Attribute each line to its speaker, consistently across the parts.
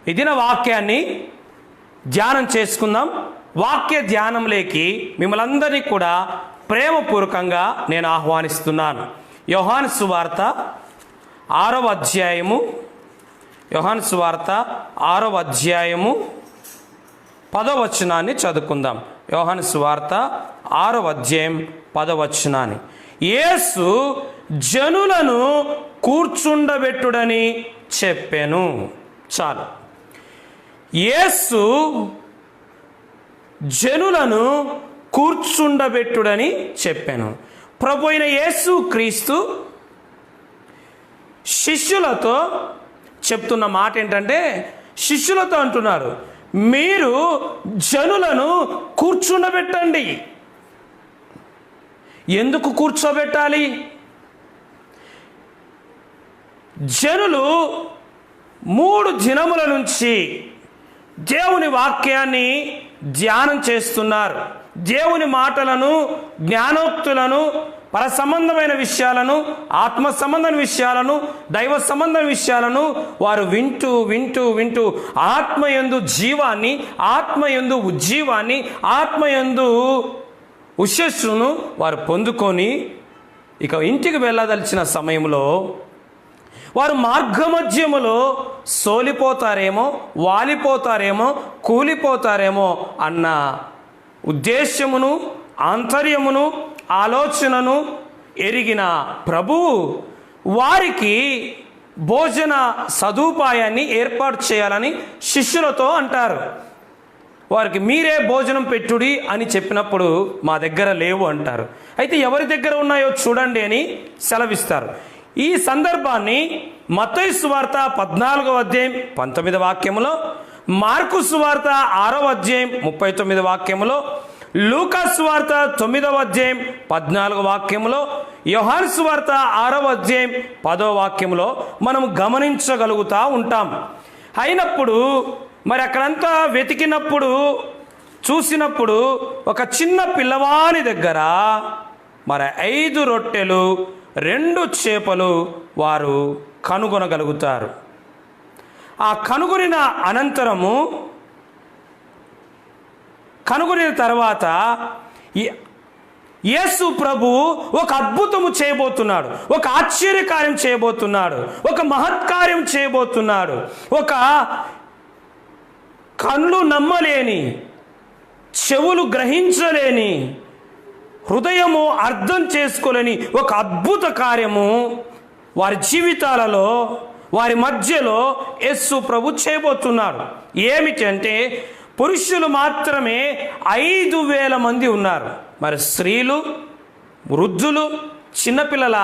Speaker 1: ఈ దిన వాక్యాన్ని ధ్యానం చేసుకుందాం. వాక్య ధ్యానంలోకి మిమ్మల్ని అందరినీ కూడా ప్రేమపూర్వకంగా నేను ఆహ్వానిస్తున్నాను. యోహాను సువార్త 6వ అధ్యాయము, యోహాను సువార్త 6వ అధ్యాయము 10వ వచనాన్ని చదువుకుందాం. యోహాను సువార్త 6వ అధ్యాయం 10వ వచనాన్ని. యేసు జనులను కూర్చుండబెట్టుడని చెప్పెను. చాలు. యేసు జనులను కూర్చుండబెట్టుడని చెప్పాను. ప్రభు అయిన యేసు క్రీస్తు శిష్యులతో చెప్తున్న మాట ఏంటంటే, శిష్యులతో అంటున్నారు, మీరు జనులను కూర్చుండబెట్టండి. ఎందుకు కూర్చోబెట్టాలి? జనులు 3 దినముల నుంచి దేవుని వాక్యాన్ని ధ్యానం చేస్తున్నారు. దేవుని మాటలను, జ్ఞానోక్తులను, పర సంబంధమైన విషయాలను, ఆత్మ సంబంధమైన విషయాలను, దైవ సంబంధమైన విషయాలను వారు వింటూ వింటూ వింటూ ఆత్మయందు జీవాన్ని, ఆత్మయందు ఉజ్జీవాన్ని, ఆత్మయందు ఉషస్సును వారు పొందుకొని ఇక ఇంటికి వెళ్ళదలిచిన సమయంలో వారు మార్గమధ్యములో సోలిపోతారేమో, వాలిపోతారేమో, కూలిపోతారేమో అన్న ఉద్దేశ్యమును, ఆంతర్యమును, ఆలోచనను ఎరిగిన ప్రభువు వారికి భోజన సదుపాయాన్ని ఏర్పాటు చేయాలని శిష్యులతో అంటారు. వారికి మీరే భోజనం పెట్టుడి అని చెప్పినప్పుడు మా దగ్గర లేవు అంటారు. అయితే ఎవరి దగ్గర ఉన్నాయో చూడండి అని సెలవిస్తారు. ఈ సందర్భాన్ని మత్తయి సువార్త 14వ అధ్యాయం 19వ వాక్యములో, మార్కు సువార్త 6వ అధ్యాయం 39వ వాక్యములో, లూకా సువార్త 9వ అధ్యాయం 14వ వాక్యములో, యోహాను సువార్త 6వ అధ్యాయం 10వ వాక్యములో మనం గమనించగలుగుతూ ఉంటాం. అయినప్పుడు మరి అక్కడంతా వెతికినప్పుడు, చూసినప్పుడు ఒక చిన్న పిల్లవాని దగ్గర మరి 5 రొట్టెలు 2 చేపలు వారు కనుగొనగలుగుతారు. ఆ కనుగొనిన అనంతరము, కనుగొనిన తర్వాత యేసు ప్రభు ఒక అద్భుతము చేయబోతున్నాడు, ఒక ఆశ్చర్యకార్యం చేయబోతున్నాడు, ఒక మహత్కార్యం చేయబోతున్నాడు. ఒక కళ్ళు నమ్మలేని, చెవులు గ్రహించలేని, హృదయము అర్థం చేసుకోలేని ఒక అద్భుత కార్యము వారి జీవితాలలో, వారి మధ్యలో యేసు ప్రభు చేయబోతున్నాడు. ఏమిటంటే, పురుషులు మాత్రమే 5,000 మంది ఉన్నారు. మరి స్త్రీలు, వృద్ధులు, చిన్నపిల్లల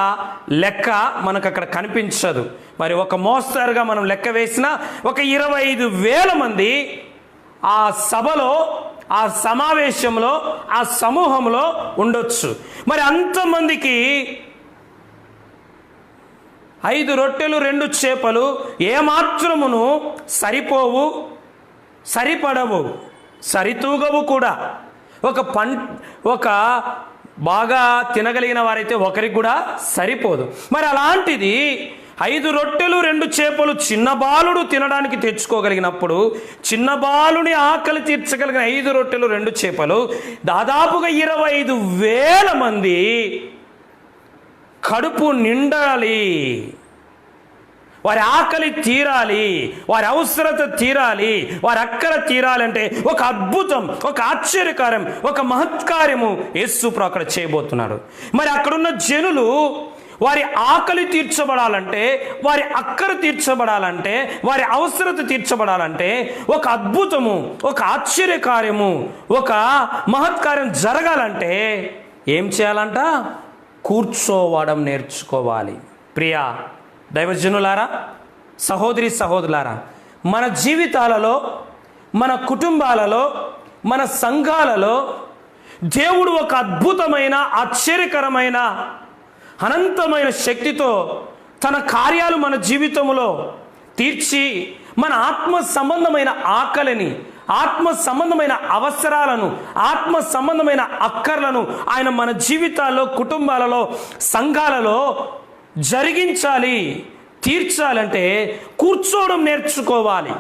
Speaker 1: లెక్క మనకు అక్కడ కనిపించదు. మరి ఒక మోస్తరుగా మనం లెక్క వేసినా ఒక 25,000 మంది ఆ సభలో, ఆ సమావేశంలో, ఆ సమూహంలో ఉండొచ్చు. మరి అంతమందికి 5 రొట్టెలు 2 చేపలు ఏమాత్రమును సరిపోవు, సరిపడవు, సరితూగవు కూడా. ఒక బాగా తినగలిగిన వారైతే ఒకరికి కూడా సరిపోదు. మరి అలాంటిది 5 రొట్టెలు 2 చేపలు చిన్న బాలుడు తినడానికి తెచ్చుకోగలిగినప్పుడు, చిన్న బాలుని ఆకలి తీర్చగలిగిన 5 రొట్టెలు 2 చేపలు దాదాపుగా 25,000 మంది కడుపు నిండాలి, వారి ఆకలి తీరాలి, వారి అవసరత తీరాలి, వారి అక్కర తీరాలంటే ఒక అద్భుతం, ఒక ఆశ్చర్యకార్యం, ఒక మహత్కార్యము యేసు ప్రభు అక్కడ చేయబోతున్నాడు. మరి అక్కడున్న జనులు వారి ఆకలి తీర్చబడాలంటే, వారి అక్కర తీర్చబడాలంటే, వారి అవసరత తీర్చబడాలంటే ఒక అద్భుతము, ఒక ఆశ్చర్యకార్యము, ఒక మహత్కార్యం జరగాలంటే ఏం చేయాలంట? కూర్చోవడం నేర్చుకోవాలి. ప్రియా దైవజనులారా, సహోదరి సహోదరులారా, మన జీవితాలలో, మన కుటుంబాలలో, మన సంఘాలలో దేవుడు ఒక అద్భుతమైన, ఆశ్చర్యకరమైన, అనంతమైన శక్తితో తన కార్యాలు మన జీవితంలో తీర్చి మన ఆత్మ సంబంధమైన ఆకలిని, ఆత్మ సంబంధమైన అవసరాలను, ఆత్మ సంబంధమైన అక్కర్లను ఆయన మన జీవితాల్లో, కుటుంబాలలో, సంఘాలలో జరిగించాలి, తీర్చాలంటే కూర్చోవడం నేర్చుకోవాలి.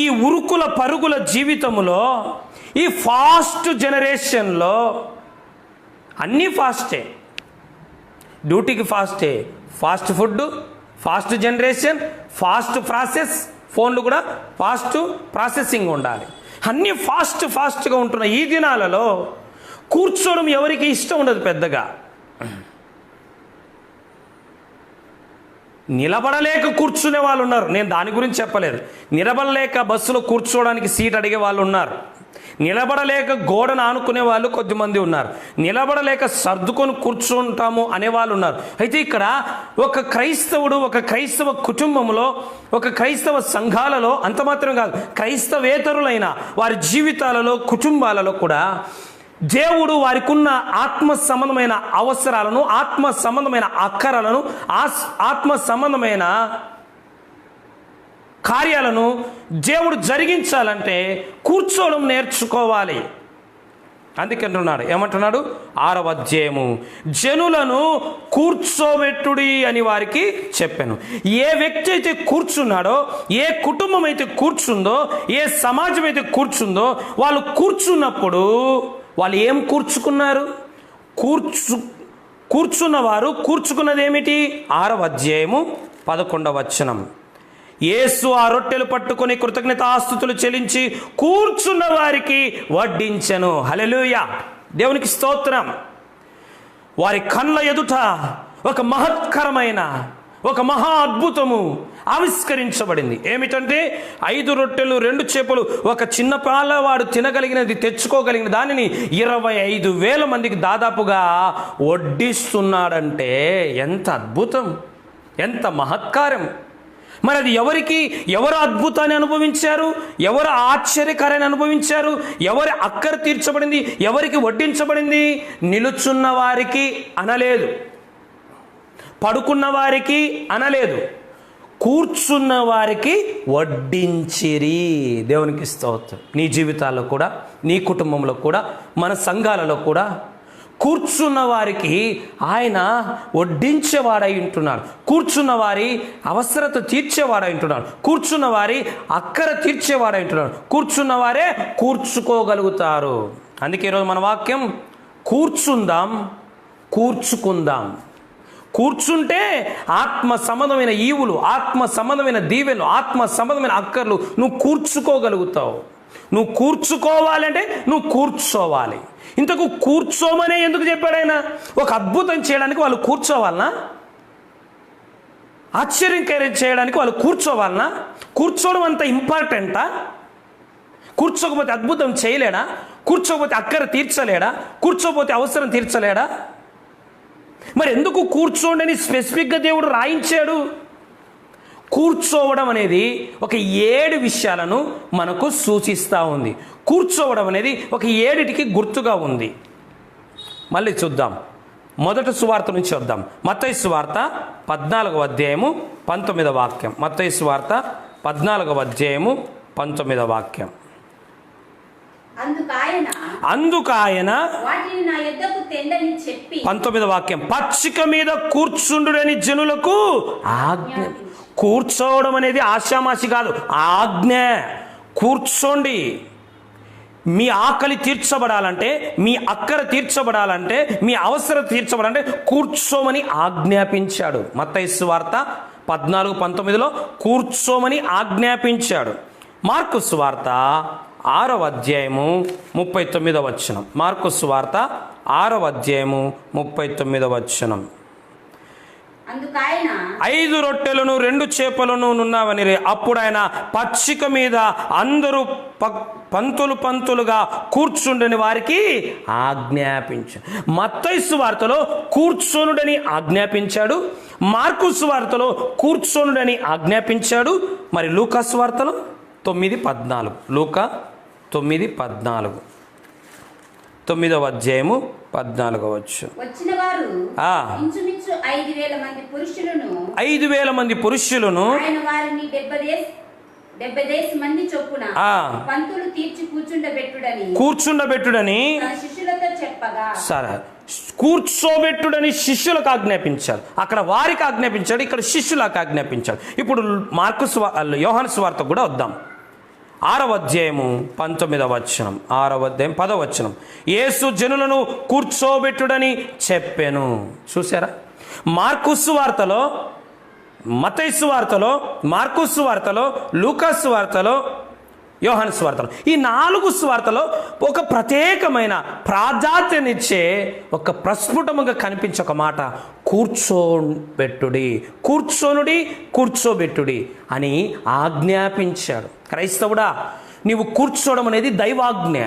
Speaker 1: ఈ ఉరుకుల పరుగుల జీవితంలో, ఈ ఫాస్ట్ జనరేషన్లో అన్నీ ఫాస్టే. డ్యూటీకి ఫాస్టే, fast food, fast generation, fast process. ఫోన్లు కూడా ఫాస్ట్ ప్రాసెసింగ్ ఉండాలి. అన్నీ ఫాస్ట్గా ఉంటున్న ఈ దినాలలో కూర్చోవడం ఎవరికి ఇష్టం ఉండదు పెద్దగా. నిలబడలేక కూర్చునే వాళ్ళు ఉన్నారు. నేను దాని గురించి చెప్పలేదు. నిలబడలేక బస్సులో కూర్చోవడానికి సీట్ అడిగే వాళ్ళు ఉన్నారు. నిలబడలేక గోడను ఆనుకునే వాళ్ళు కొద్దిమంది ఉన్నారు. నిలబడలేక సర్దుకొని కూర్చుంటాము అనేవాళ్ళు ఉన్నారు. అయితే ఇక్కడ ఒక క్రైస్తవుడు, ఒక క్రైస్తవ కుటుంబంలో, ఒక క్రైస్తవ సంఘాలలో, అంత మాత్రం కాదు, క్రైస్తవేతరులైన వారి జీవితాలలో, కుటుంబాలలో కూడా దేవుడు వారికి ఉన్న ఆత్మ సంబంధమైన అవసరాలను, ఆత్మ సంబంధమైన అక్కరలను, ఆత్మ సంబంధమైన కార్యాలను దేవుడు జరిగించాలంటే కూర్చోవడం నేర్చుకోవాలి. అందుకంటున్నాడు, ఏమంటున్నాడు? 6వ అధ్యాయము, జనులను కూర్చోబెట్టుడి అని వారికి చెప్పాను. ఏ వ్యక్తి అయితే కూర్చున్నాడో, ఏ కుటుంబం అయితే కూర్చుందో, ఏ సమాజం అయితే కూర్చుందో, వాళ్ళు కూర్చున్నప్పుడు వాళ్ళు ఏం కూర్చుకున్నారు? కూర్చున్నవారు కూర్చుకున్నది ఏమిటి? 6వ అధ్యాయము 11వ వచనం. యేసు ఆ రొట్టెలు పట్టుకొని కృతజ్ఞతాస్తుతులు చెల్లించి కూర్చున్న వారికి వడ్డించెను. హల్లెలూయా, దేవునికి స్తోత్రం. వారి కళ్ళ ఎదుట ఒక మహత్కరమైన, ఒక మహా అద్భుతము ఆవిష్కరించబడింది. ఏమిటంటే 5 రొట్టెలు 2 చేపలు, ఒక చిన్న పాలవాడు తినగలిగినది, తెచ్చుకోగలిగిన దానిని 25,000 మందికి దాదాపుగా వడ్డిస్తున్నాడంటే ఎంత అద్భుతం, ఎంత మహత్కారం. మరి అది ఎవరు అద్భుతాన్ని అనుభవించారు? ఎవరు ఆశ్చర్యకార్యాన్ని అనుభవించారు? ఎవరి అక్కర తీర్చబడింది? ఎవరికి వడ్డించబడింది? నిలుచున్న వారికి అనలేదు, పడుకున్న వారికి అనలేదు, కూర్చున్న వారికి వడ్డించిరి. దేవునికి స్తోత్రం. నీ జీవితాల్లో కూడా, నీ కుటుంబంలో కూడా, మన సంఘాలలో కూడా కూర్చున్న వారికి ఆయన వడ్డించేవాడై ఉంటున్నాడు. కూర్చున్న వారి అవసరత తీర్చేవాడై ఉంటున్నాడు. కూర్చున్న వారి అక్కర తీర్చేవాడై ఉంటున్నాడు. కూర్చున్న వారే కూర్చుకోగలుగుతారు. అందుకే ఈరోజు మన వాక్యం, కూర్చుందాం, కూర్చుకుందాం. కూర్చుంటే ఆత్మ సంబంధమైన ఈవులు, ఆత్మ సంబంధమైన దీవెలు, ఆత్మ సంబంధమైన అక్కర్లు నువ్వు కూర్చుకోగలుగుతావు. నువ్వు కూర్చుకోవాలంటే నువ్వు కూర్చోవాలి. ఇంతకు కూర్చోమనే ఎందుకు చెప్పాడు ఆయన? ఒక అద్భుతం చేయడానికి వాళ్ళు కూర్చోవాలనా? ఆశ్చర్యం చేయడానికి వాళ్ళు కూర్చోవాలనా? కూర్చోవడం అంత ఇంపార్టెంటా? కూర్చోకపోతే అద్భుతం చేయలేడా? కూర్చోకపోతే అక్కర తీర్చలేడా? కూర్చోకపోతే అవసరం తీర్చలేడా? మరి ఎందుకు కూర్చోండి అని స్పెసిఫిక్గా దేవుడు రాయించాడు? కూర్చోవడం అనేది ఒక 7 విషయాలను మనకు సూచిస్తూ ఉంది. కూర్చోవడం అనేది ఒక 7టికి గుర్తుగా ఉంది. మళ్ళీ చూద్దాం, మొదటి సువార్త నుంచి వద్దాం. మత్తయి సువార్త 14వ అధ్యాయము 19వ వాక్యం. మత్తయి సువార్త 14వ అధ్యాయము 19వ వాక్యం. అందుకాయన
Speaker 2: వాటిని నా యొద్దకు తెండని చెప్పి,
Speaker 1: 19వ వాక్యం, పచ్చిక మీద కూర్చుండుడని జనులకు ఆజ్ఞ. కూర్చోవడం అనేది ఆశామాషి కాదు, ఆజ్ఞ. కూర్చోండి. మీ ఆకలి తీర్చబడాలంటే, మీ అక్కర తీర్చబడాలంటే, మీ అవసరం తీర్చబడాలంటే కూర్చోమని ఆజ్ఞాపించాడు. మత్తయి సువార్త 14:19లో కూర్చోమని ఆజ్ఞాపించాడు. మార్కు సువార్త 6వ అధ్యాయము 39వ వచనం. మార్కు సువార్త 6వ అధ్యాయము 39వ వచనం. 5 రొట్టెలను 2 చేపలను నున్నావని, అప్పుడు ఆయన పచ్చిక మీద అందరూ పంతులుగా కూర్చుండని వారికి ఆజ్ఞాపించాడు. మత్తయి సువార్తలో కూర్చోనుడని ఆజ్ఞాపించాడు. మార్కు సువార్తలో కూర్చోనుడని ఆజ్ఞాపించాడు. మరి లూకా సువార్తలో 9:14. లూకా 9:14, 9వ అధ్యాయము 14వ వచనం.
Speaker 2: వచ్చిన వారు ఇంచుమించు 5,000 మంది పురుషులను,
Speaker 1: 5,000 మంది పురుషులను
Speaker 2: ఆయన వారిని 70 మంది చొప్పున పంతులు తీర్చి కూర్చుండబెట్టుడని శిష్యులతో చెప్పగా, సరే, కూర్చోబెట్టుడని శిష్యులకు ఆజ్ఞాపించాడు. అక్కడ వారికి ఆజ్ఞాపించాడు, ఇక్కడ శిష్యులకు ఆజ్ఞాపించాడు. ఇప్పుడు యోహాను సువార్త కూడా వద్దాం.
Speaker 1: 6వ అధ్యాయము 19వ వచనం, 6వ అధ్యాయం 10వ వచనం. యేసు జనులను కూర్చోబెట్టుడని చెప్పెను. చూసారా? మార్కు సువార్తలో, మత్తయి సువార్తలో, మార్కు సువార్తలో, లూకా సువార్తలో, యోహాను సువార్తలో, ఈ 4 సువార్తలో ఒక ప్రత్యేకమైన ప్రాధాన్యతనిచ్చే ఒక ప్రస్ఫుటముగా కనిపించే ఒక మాట, కూర్చోబెట్టుడి, కూర్చోనుడి, కూర్చోబెట్టుడి అని ఆజ్ఞాపించాడు. క్రైస్తవుడా, నీవు కూర్చోవడం అనేది దైవాజ్ఞ.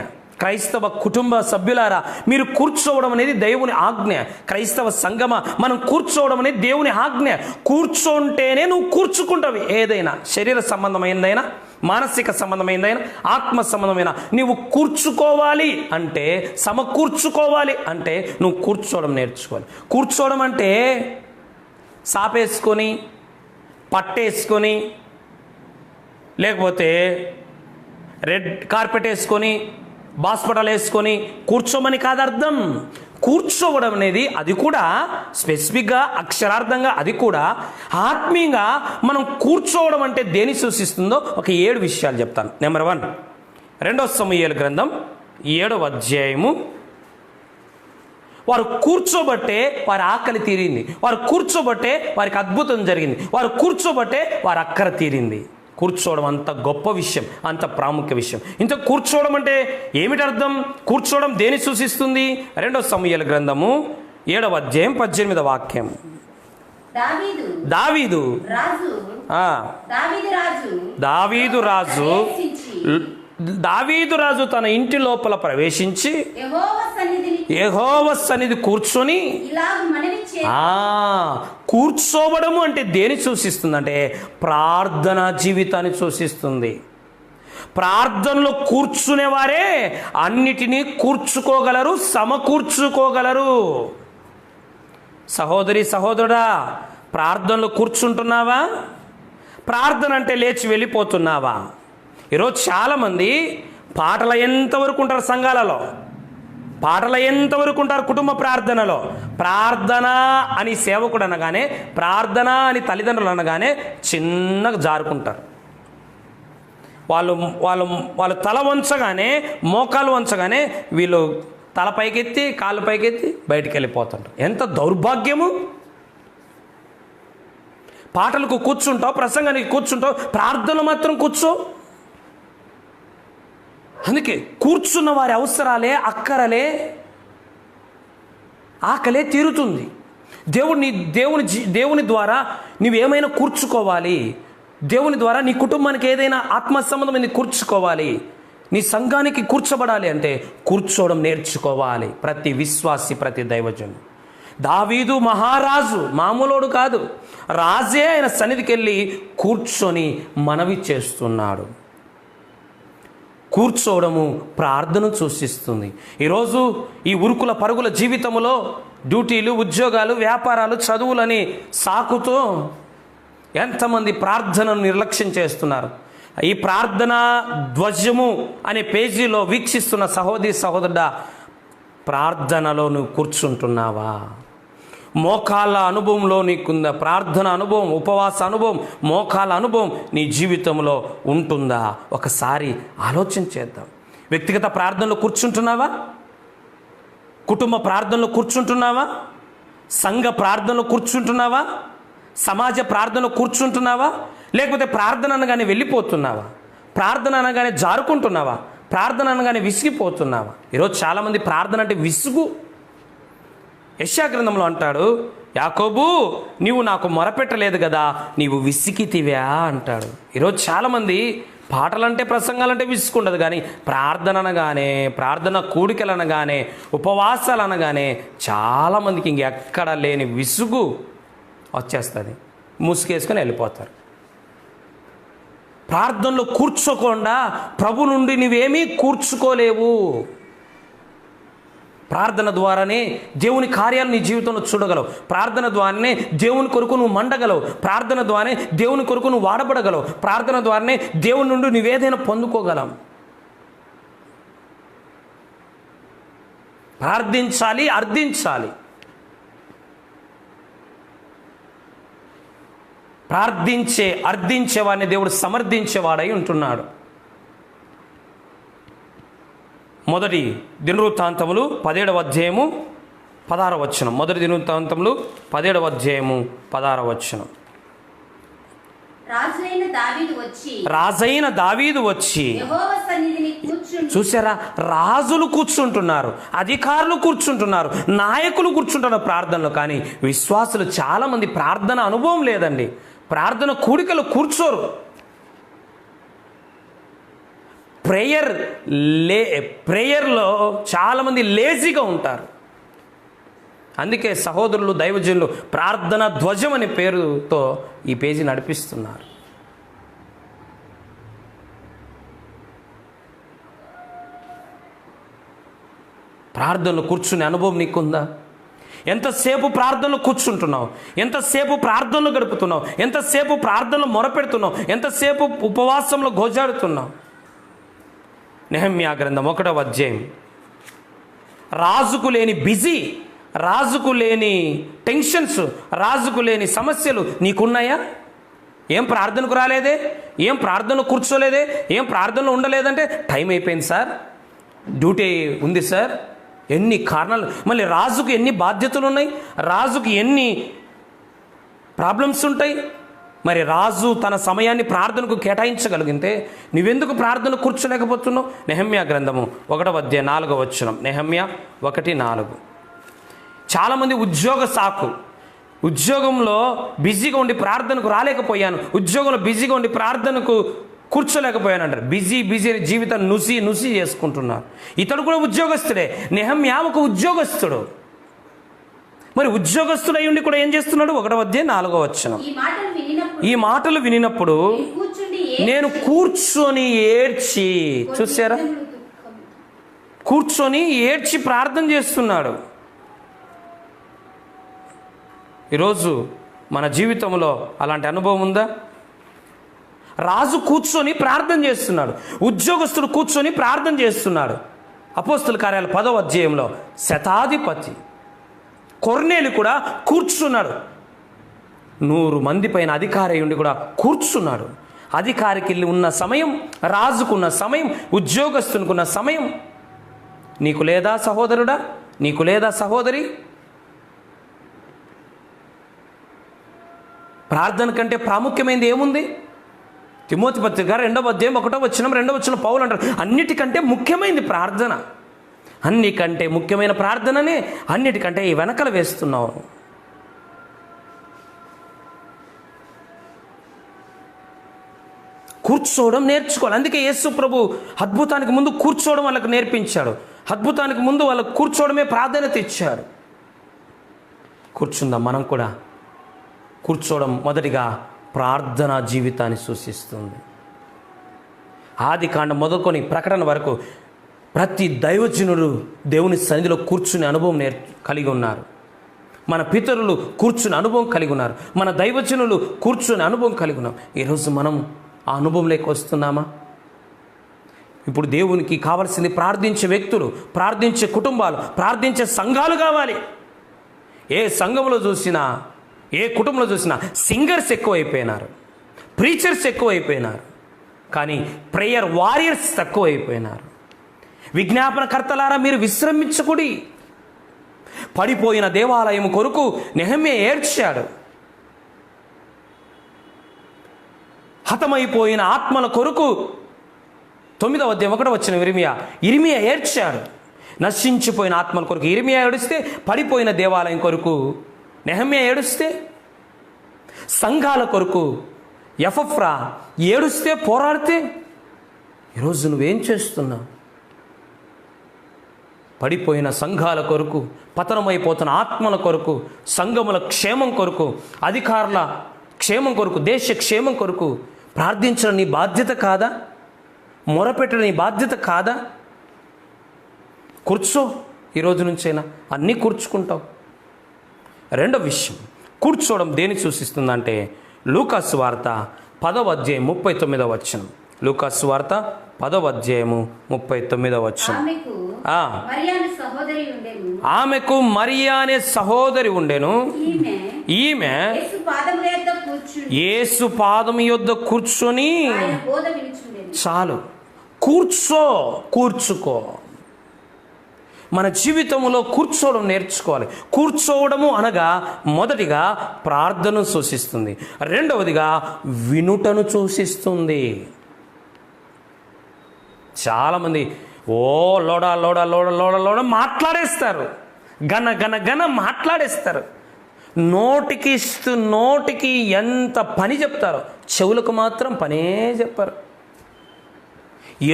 Speaker 1: క్రైస్తవ కుటుంబ సభ్యులారా, మీరు కూర్చోవడం అనేది దేవుని ఆజ్ఞ. క్రైస్తవ సంగమ, మనం కూర్చోవడం అనేది దేవుని ఆజ్ఞ. కూర్చోంటేనే నువ్వు కూర్చుకుంటావు. ఏదైనా శరీర సంబంధమైనదైనా, మానసిక సంబంధమైనదైనా, ఆత్మ సంబంధమైన నీవు కూర్చుకోవాలి అంటే, సమకూర్చుకోవాలి అంటే నువ్వు కూర్చోవడం నేర్చుకోవాలి. కూర్చోవడం అంటే సాపేసుకొని, పట్టేసుకొని, లేకపోతే రెడ్ కార్పెట్ వేసుకొని, బాస్పటాలు వేసుకొని కూర్చోమని కాదు అర్థం. కూర్చోవడం అనేది అది కూడా స్పెసిఫిక్గా, అక్షరార్థంగా, అది కూడా ఆత్మీయంగా మనం కూర్చోవడం అంటే దేని సూచిస్తుందో ఒక 7 విషయాలు చెప్తాను. నెంబర్ 1, 2 సమూయేలు గ్రంథం 7వ అధ్యాయము. వారు కూర్చోబట్టే వారి ఆకలి తీరింది, వారు కూర్చోబట్టే వారికి అద్భుతం జరిగింది, వారు కూర్చోబట్టే వారి అక్కర తీరింది. కూర్చోవడం అంత గొప్ప విషయం, అంత ప్రాముఖ్య విషయం. ఇంత కూర్చోవడం అంటే ఏమిటి అర్థం? కూర్చోవడం దేని సూచిస్తుంది? 2 సమూయేలు గ్రంథము 7వ అధ్యాయం 18వ వాక్యం. దావీదు రాజు తన ఇంటి లోపల ప్రవేశించి యెహోవా సన్నిధి కూర్చొని, కూర్చోవడము అంటే దేని సూచిస్తుందంటే ప్రార్థనా జీవితాన్ని సూచిస్తుంది. ప్రార్థనలో కూర్చునేవారే అన్నిటినీ కూర్చుకోగలరు, సమకూర్చుకోగలరు. సహోదరి సహోదరుడా, ప్రార్థనలో కూర్చుంటున్నావా? ప్రార్థన అంటే లేచి వెళ్ళిపోతున్నావా? ఈరోజు చాలామంది పాటలు ఎంతవరకు ఉంటారు సంఘాలలో, పాటలు ఎంతవరకు ఉంటారు కుటుంబ ప్రార్థనలో. ప్రార్థన అని సేవకుడు అనగానే, ప్రార్థన అని తల్లిదండ్రులు అనగానే చిన్నగా జారుకుంటారు. వాళ్ళు తల వంచగానే, మోకాలు వంచగానే వీళ్ళు తల పైకెత్తి, కాళ్ళు పైకెత్తి బయటికి వెళ్ళిపోతుంటారు. ఎంత దౌర్భాగ్యము! పాటలకు కూర్చుంటావు, ప్రసంగానికి కూర్చుంటావు, ప్రార్థన మాత్రం కూర్చో. అందుకే కూర్చున్న వారి అవసరాలే, అక్కరలే, ఆకలే తీరుతుంది. దేవుని ద్వారా నువ్వేమైనా కూర్చుకోవాలి. దేవుని ద్వారా నీ కుటుంబానికి ఏదైనా ఆత్మ సంబంధమైనది కూర్చుకోవాలి, నీ సంఘానికి కూర్చోబడాలి అంటే కూర్చోవడం నేర్చుకోవాలి ప్రతి విశ్వాసి, ప్రతి దైవజనుడు. దావీదు మహారాజు, మామూలోడు కాదు, రాజే ఆయన సన్నిధికి వెళ్ళి కూర్చొని మనవి చేస్తున్నాడు. కూర్చోవడము ప్రార్థన సూచిస్తుంది. ఈరోజు ఈ ఉరుకుల పరుగుల జీవితంలో డ్యూటీలు, ఉద్యోగాలు, వ్యాపారాలు, చదువులని సాకుతో ఎంతమంది ప్రార్థనను నిర్లక్ష్యం చేస్తున్నారు. ఈ ప్రార్థనా ధ్వజము అనే పేజీలో వీక్షిస్తున్న సహోదరి సహోదరుడా, ప్రార్థనలో నువ్వు కూర్చుంటున్నావా? మోకాళ్ళ అనుభవంలో నీకుందా? ప్రార్థన అనుభవం, ఉపవాస అనుభవం, మోకాళ్ళ అనుభవం నీ జీవితంలో ఉంటుందా? ఒకసారి ఆలోచన చేద్దాం. వ్యక్తిగత ప్రార్థనలో కూర్చుంటున్నావా? కుటుంబ ప్రార్థనలో కూర్చుంటున్నావా? సంఘ ప్రార్థనలో కూర్చుంటున్నావా? సమాజ ప్రార్థనలో కూర్చుంటున్నావా? లేకపోతే ప్రార్థన అనగానే వెళ్ళిపోతున్నావా? ప్రార్థన అనగానే జారుకుంటున్నావా? ప్రార్థన అనగానే విసిగిపోతున్నావా? ఈరోజు చాలామంది ప్రార్థన అంటే విసుగు. యెషయా గ్రంథంలో అంటాడు, యాకోబు నీవు నాకు మొరపెట్టలేదు కదా, నీవు విసిగితివా అంటాడు. ఈరోజు చాలామంది పాటలంటే, ప్రసంగాలంటే విసుకుండదు, కానీ ప్రార్థన అనగానే, ప్రార్థన కూడికలు అనగానే, ఉపవాసాలు అనగానే చాలామందికి ఇంకెక్కడ లేని విసుగు వచ్చేస్తుంది. ముసుగేసుకొని వెళ్ళిపోతారు. ప్రార్థనలో కూర్చోకుండా ప్రభు నుండి నువ్వేమీ కూర్చుకోలేవు. ప్రార్థన ద్వారానే దేవుని కార్యాలు నీ జీవితంలో చూడగలవు. ప్రార్థన ద్వారానే దేవుని కొరకు నువ్వు మండగలవు. ప్రార్థన ద్వారానే దేవుని కొరకు నువ్వు వాడబడగలవు. ప్రార్థన ద్వారానే దేవుని నుండి నువ్వేదైనా పొందుకోగలం. ప్రార్థించాలి, అర్థించాలి. అర్థించేవాడిని దేవుడు సమర్థించేవాడై ఉంటున్నాడు. మొదటి దినవృత్తాంతములు 17వ అధ్యాయము 16వ వచనం. మొదటి దినవృత్తాంతములు 17వ అధ్యాయము 16వ వచనం. రాజైన దావీదు వచ్చి
Speaker 2: యెహోవా సన్నిధిని కూర్చుండి.
Speaker 1: చూసారా, రాజులు కూర్చుంటున్నారు, అధికారులు కూర్చుంటున్నారు, నాయకులు కూర్చుంటున్నారు ప్రార్థనలో. కానీ విశ్వాసులు చాలా మంది ప్రార్థన అనుభవం లేదండి. ప్రార్థన కూడికలు కూర్చోరు. ప్రేయర్లో చాలామంది లేజీగా ఉంటారు. అందుకే సహోదరులు, దైవజనులు ప్రార్థన ధ్వజం అనే పేరుతో ఈ పేజీ నడిపిస్తున్నారు. ప్రార్థనలు కూర్చునే అనుభవం నీకుందా? ఎంతసేపు ప్రార్థనలు కూర్చుంటున్నావు? ఎంతసేపు ప్రార్థనలు గడుపుతున్నావు? ఎంతసేపు ప్రార్థనలు మొరపెడుతున్నావు? ఎంతసేపు ఉపవాసంలో గోజాడుతున్నావు? నెహెమ్యా గ్రంథం 1వ అధ్యాయం. రాజుకు లేని బిజీ, రాజుకు లేని టెన్షన్స్, రాజుకు లేని సమస్యలు నీకున్నాయా? ఏం ప్రార్థనకు రాలేదే? ఏం ప్రార్థనలో కూర్చోలేదే? ఏం ప్రార్థనలో ఉండలేదంటే టైం అయిపోయింది సార్, డ్యూటీ ఉంది సార్. ఎన్ని కారణాలు! మళ్ళీ రాజుకు ఎన్ని బాధ్యతలు ఉన్నాయి, రాజుకి ఎన్ని ప్రాబ్లమ్స్ ఉంటాయి. మరి రాజు తన సమయాన్ని ప్రార్థనకు కేటాయించగలిగితే నువ్వెందుకు ప్రార్థన కూర్చోలేకపోతున్నావు? నెహెమ్యా గ్రంథము 1వ అధ్యాయం 4వ వచనం. నెహెమ్యా 1:4. చాలామంది ఉద్యోగ సాకు, ఉద్యోగంలో బిజీగా ఉండి ప్రార్థనకు రాలేకపోయాను, ఉద్యోగంలో బిజీగా ఉండి ప్రార్థనకు కూర్చోలేకపోయాను అంటారు. బిజీ అని జీవితాన్ని నుసి చేసుకుంటున్నారు. ఇతడు కూడా ఉద్యోగస్తుడే. నెహెమ్యా ఒక ఉద్యోగస్తుడు. మరి ఉద్యోగస్తుడై ఉండి కూడా ఏం చేస్తున్నాడు? 1వ అధ్యాయం 4వ వచనం. ఈ మాటలు వినినప్పుడు నేను కూర్చొని ఏడ్చి, చూసారా, కూర్చొని ఏడ్చి ప్రార్థన చేస్తున్నాడు. ఈరోజు మన జీవితంలో అలాంటి అనుభవం ఉందా? రాజు కూర్చొని ప్రార్థన చేస్తున్నాడు, ఉద్యోగస్తుడు కూర్చొని ప్రార్థన చేస్తున్నాడు. అపోస్తుల కార్యాలు 10వ అధ్యాయంలో శతాధిపతి కొర్నేలు కూడా కూర్చున్నాడు. 100 మంది పైన అధికారి ఉండి కూడా కూర్చున్నాడు. అధికారికి వెళ్ళి ఉన్న సమయం, రాజుకున్న సమయం, ఉద్యోగస్తునికున్న సమయం నీకు లేదా సహోదరుడా? నీకు లేదా సహోదరి? ప్రార్థన కంటే ప్రాముఖ్యమైనది ఏముంది? తిమోతి పత్రిక 2వ అధ్యాయం 1వ వచనం 2వ వచనం పౌలు అంటారు, అన్నిటికంటే ముఖ్యమైనది ప్రార్థన. అన్నికంటే ముఖ్యమైన ప్రార్థననే అన్నిటికంటే ఈ వెనకలు వేస్తున్నావు. కూర్చోవడం నేర్చుకోవాలి. అందుకే యేసు ప్రభు అద్భుతానికి ముందు కూర్చోవడం వాళ్ళకు నేర్పించాడు. అద్భుతానికి ముందు వాళ్ళకు కూర్చోవడమే ప్రాధాన్యత ఇచ్చాడు. కూర్చుందాం మనం కూడా. కూర్చోవడం మొదటిగా ప్రార్థనా జీవితాన్ని సూచిస్తుంది. ఆదికాండం మొదలుకొని ప్రకటన వరకు ప్రతి దైవజనుడు దేవుని సన్నిధిలో కూర్చునే అనుభవం కలిగి ఉన్నారు. మన పితరులు కూర్చునే అనుభవం కలిగి ఉన్నారు. మన దైవజనులు కూర్చునే అనుభవం కలిగి ఉన్నాం. ఈరోజు మనం ఆ అనుభవంలోకి వస్తున్నామా? ఇప్పుడు దేవునికి కావాల్సింది ప్రార్థించే వ్యక్తులు, ప్రార్థించే కుటుంబాలు, ప్రార్థించే సంఘాలు కావాలి. ఏ సంఘంలో చూసినా, ఏ కుటుంబంలో చూసినా సింగర్స్ ఎక్కువైపోయినారు, ప్రీచర్స్ ఎక్కువైపోయినారు, కానీ ప్రేయర్ వారియర్స్ తక్కువైపోయినారు. విజ్ఞాపనకర్తలారా మీరు విశ్రమించకుడి. పడిపోయిన దేవాలయం కొరకు నెహెమ్యా ఏడ్చాడు. హతమైపోయిన ఆత్మల కొరకు 9వ అధ్యాయం 1వ వచనం ఇర్మియా ఏడ్చాడు. నశించిపోయిన ఆత్మల కొరకు ఇర్మియా ఏడుస్తే, పడిపోయిన దేవాలయం కొరకు నెహెమ్యా ఏడుస్తే, సంఘాల కొరకు ఎఫ్రా ఏడుస్తే, పోరాడితే, ఈరోజు నువ్వేం చేస్తున్నావు? పడిపోయిన సంఘాల కొరకు, పతనమైపోతున్న ఆత్మల కొరకు, సంఘముల క్షేమం కొరకు, అధికారుల క్షేమం కొరకు, దేశ క్షేమం కొరకు ప్రార్థించడం నీ బాధ్యత కాదా? మొరపెట్టడం నీ బాధ్యత కాదా? కూర్చో. ఈరోజు నుంచైనా అన్నీ కూర్చుకుంటావు. రెండో విషయం, కూర్చోవడం దేని సూచిస్తుందంటే లూకాసు వార్త 10వ అధ్యాయం 39వ వచనం. లూకాసు వార్త 10వ అధ్యాయము 39వ వచనం. ఆమెకు మరియా అనే సహోదరి ఉండెను. ఈమె యేసు పాదము యొద్ద కూర్చొని, చాలు కూర్చో, కూర్చుకో. మన జీవితంలో కూర్చోవడం నేర్చుకోవాలి. కూర్చోవడము అనగా మొదటిగా ప్రార్థనను సూచిస్తుంది, రెండవదిగా వినుటను సూచిస్తుంది. చాలామంది లోడ లోడ లోడ లోడ లోడ మాట్లాడేస్తారు, గన గన గన మాట్లాడేస్తారు. నోటికి ఎంత పని చెప్తారో చెవులకు మాత్రం పనే చెప్పారు.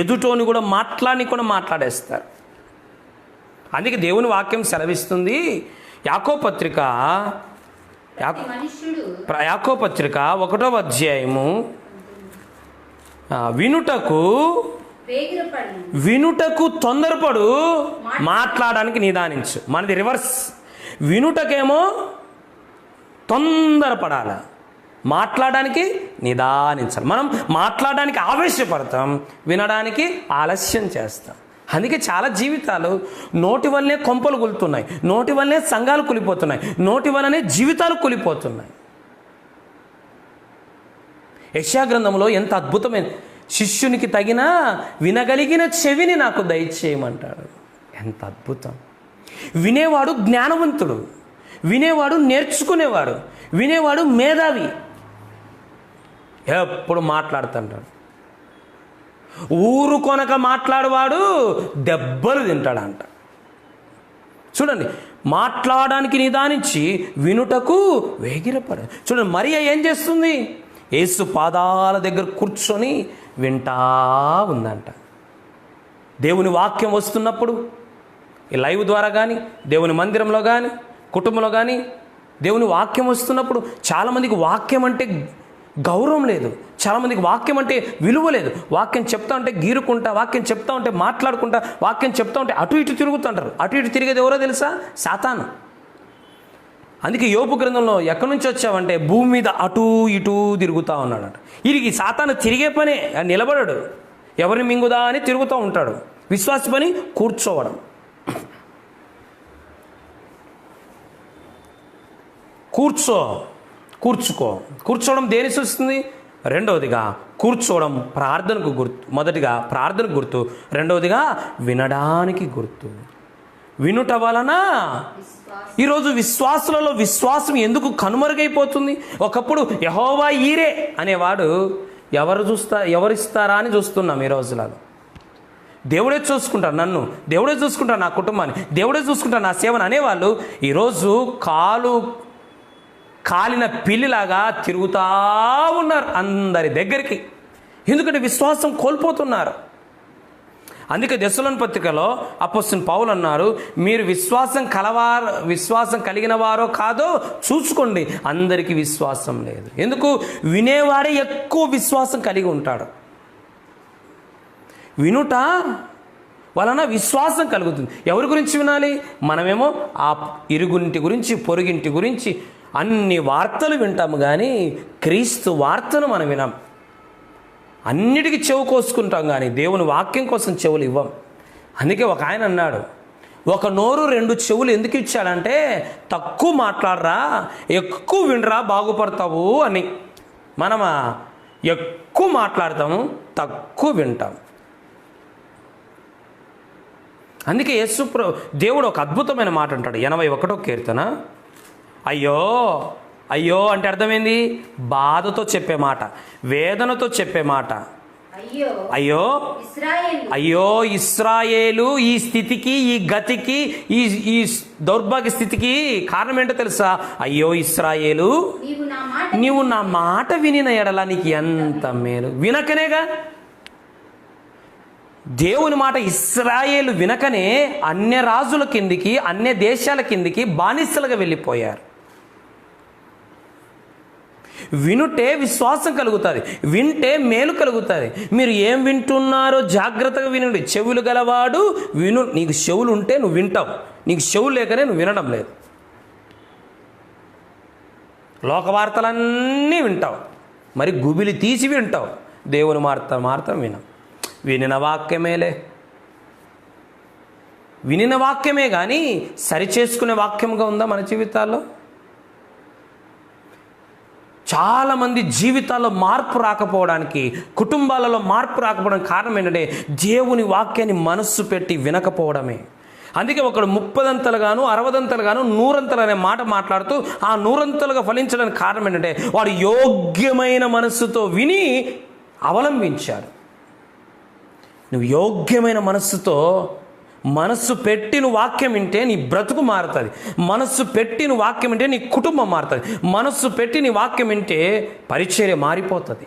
Speaker 1: ఎదుటోని కూడా మాట్లాడేస్తారు. అందుకే దేవుని వాక్యం సెలవిస్తుంది. యాకోబు పత్రిక 1వ అధ్యాయము వినుటకు తొందరపడు, మాట్లాడడానికి నిదానించు. మనది రివర్స్. వినుటకేమో తొందరపడాల, మాట్లాడడానికి నిదానించాలి. మనం మాట్లాడడానికి ఆవేశపడతాం, వినడానికి ఆలస్యం చేస్తాం. అందుకే చాలా జీవితాలు నోటి వల్లనే కొంపలు కూలుతున్నాయి, నోటి వల్లనే సంఘాలు కూలిపోతున్నాయి, నోటి వల్లనే జీవితాలు కూలిపోతున్నాయి. యెషయా గ్రంథంలో ఎంత అద్భుతమైన, శిష్యునికి తగిన వినగలిగిన చెవిని నాకు దయచేయమంటాడు. ఎంత అద్భుతం! వినేవాడు జ్ఞానవంతుడు, వినేవాడు నేర్చుకునేవాడు, వినేవాడు మేధావి. ఎప్పుడు మాట్లాడుతుంటాడు. ఊరు కొనక మాట్లాడేవాడు దెబ్బలు తింటాడంట. చూడండి, మాట్లాడడానికి నిదానించి వినుటకు వేగిరపడు. చూడండి, మరియ ఏం చేస్తుంది? యేసు పాదాల దగ్గర కూర్చొని వింటా ఉందంట. దేవుని వాక్యం వస్తున్నప్పుడు ఈ లైవ్ ద్వారా కానీ, దేవుని మందిరంలో కానీ, కుటుంబంలో కానీ దేవుని వాక్యం వస్తున్నప్పుడు చాలామందికి వాక్యం అంటే గౌరవం లేదు, చాలామందికి వాక్యం అంటే విలువ లేదు. వాక్యం చెప్తా ఉంటే గీరుకుంటా, వాక్యం చెప్తా ఉంటే మాట్లాడుకుంటా, వాక్యం చెప్తా ఉంటే అటు ఇటు తిరుగుతుంటారు. అటు ఇటు తిరిగేది ఎవరో తెలుసా? సాతాను. అందుకే యోబు గ్రంథంలో ఎక్కడి నుంచి వచ్చావంటే భూమి మీద అటు ఇటు తిరుగుతూ ఉన్నాడట. ఈ సాతాను తిరిగే పనే, నిలబడడు, ఎవరిని మింగుదా అని తిరుగుతూ ఉంటాడు. విశ్వాస పని కూర్చోవడం. కూర్చోవడం దేని సూచిస్తుంది? రెండవదిగా కూర్చోవడం ప్రార్థనకు గుర్తు. మొదటిగా ప్రార్థనకు గుర్తు, రెండవదిగా వినడానికి గుర్తు. వినుట వలన ఈరోజు విశ్వాసులలో విశ్వాసం ఎందుకు కనుమరుగైపోతుంది? ఒకప్పుడు యెహోవా ఈరే అనేవాడు ఎవరిస్తారా అని చూస్తున్నాం ఈ రోజులలో. దేవుడే చూసుకుంటారు నన్ను, దేవుడే చూసుకుంటారు నా కుటుంబాన్ని, దేవుడే చూసుకుంటారు నా సేవను అనేవాళ్ళు ఈరోజు కాలిన పిల్లిలాగా తిరుగుతూ ఉన్నారు అందరి దగ్గరికి. ఎందుకంటే విశ్వాసం కోల్పోతున్నారు. అందుకే దెస్సలోని పత్రికలో అపోస్తలుడైన పౌలు అన్నారు, మీరు విశ్వాసం కలిగిన వారో కాదో చూసుకోండి. అందరికీ విశ్వాసం లేదు. ఎందుకు? వినేవాడే ఎక్కువ విశ్వాసం కలిగి ఉంటాడు. వినుట వలన విశ్వాసం కలుగుతుంది. ఎవరి గురించి వినాలి? మనమేమో ఆ ఇరుగుంటి గురించి, పొరుగింటి గురించి అన్ని వార్తలు వింటాము, కానీ క్రీస్తు వార్తను మనం వినాం. అన్నిటికీ చెవు కోసుకుంటాం, కానీ దేవుని వాక్యం కోసం చెవులు ఇవ్వం. అందుకే ఒక ఆయన అన్నాడు, ఒక నోరు రెండు చెవులు ఎందుకు ఇచ్చాడంటే తక్కువ మాట్లాడరా, ఎక్కువ వినరా, బాగుపడతావు అని. మనమా ఎక్కువ మాట్లాడతాము, తక్కువ వింటాం. అందుకే దేవుడు ఒక అద్భుతమైన మాట అంటాడు. 81వ కీర్తన, అయ్యో అయ్యో అంటే అర్థమైంది? బాధతో చెప్పే మాట, వేదనతో చెప్పే మాట. అయ్యో అయ్యో ఇశ్రాయేలు ఈ స్థితికి, ఈ గతికి, ఈ దౌర్భాగ్య స్థితికి కారణం ఏంటో తెలుసా? అయ్యో ఇశ్రాయేలు, నీవు నా మాట వినిన ఎడల నీకు ఎంత మేలు. వినకనేగా దేవుని మాట. ఇశ్రాయేలు వినకనే అన్య రాజుల కిందికి, అన్య దేశాల కిందికి బానిసలుగా వెళ్ళిపోయారు. వినుటే విశ్వాసం కలుగుతుంది, వింటే మేలు కలుగుతుంది. మీరు ఏం వింటున్నారో జాగ్రత్తగా వినండి. చెవులు గలవాడు విను. నీకు చెవులు ఉంటే నువ్వు వింటావు, నీకు చెవులు లేకనే నువ్వు వినడం లేదు. లోకవార్తలన్నీ వింటావు, మరి గుబిలి తీసి వింటావు. దేవుని మాత్రం వినం. వినిన వాక్యమేలే, వినిన వాక్యమే కానీ సరిచేసుకునే వాక్యంగా ఉందా మన జీవితాల్లో? చాలామంది జీవితాల్లో మార్పు రాకపోవడానికి, కుటుంబాలలో మార్పు రాకపోవడానికి కారణం ఏంటంటే దేవుని వాక్యాన్ని మనస్సు పెట్టి వినకపోవడమే. అందుకే ఒకడు 30 60 100 అనే మాట మాట్లాడుతూ ఆ 100 ఫలించడానికి కారణం ఏంటంటే వాడు యోగ్యమైన మనస్సుతో విని అవలంబించాడు. నువ్వు యోగ్యమైన మనస్సుతో మనస్సు పెట్టి నువ్వు వాక్యం వింటే నీ బ్రతుకు మారుతుంది. మనస్సు పెట్టి నువ్వు వాక్యం వింటే నీ కుటుంబం మారుతుంది. మనస్సు పెట్టి నీ వాక్యం వింటే పరిచర్య మారిపోతుంది.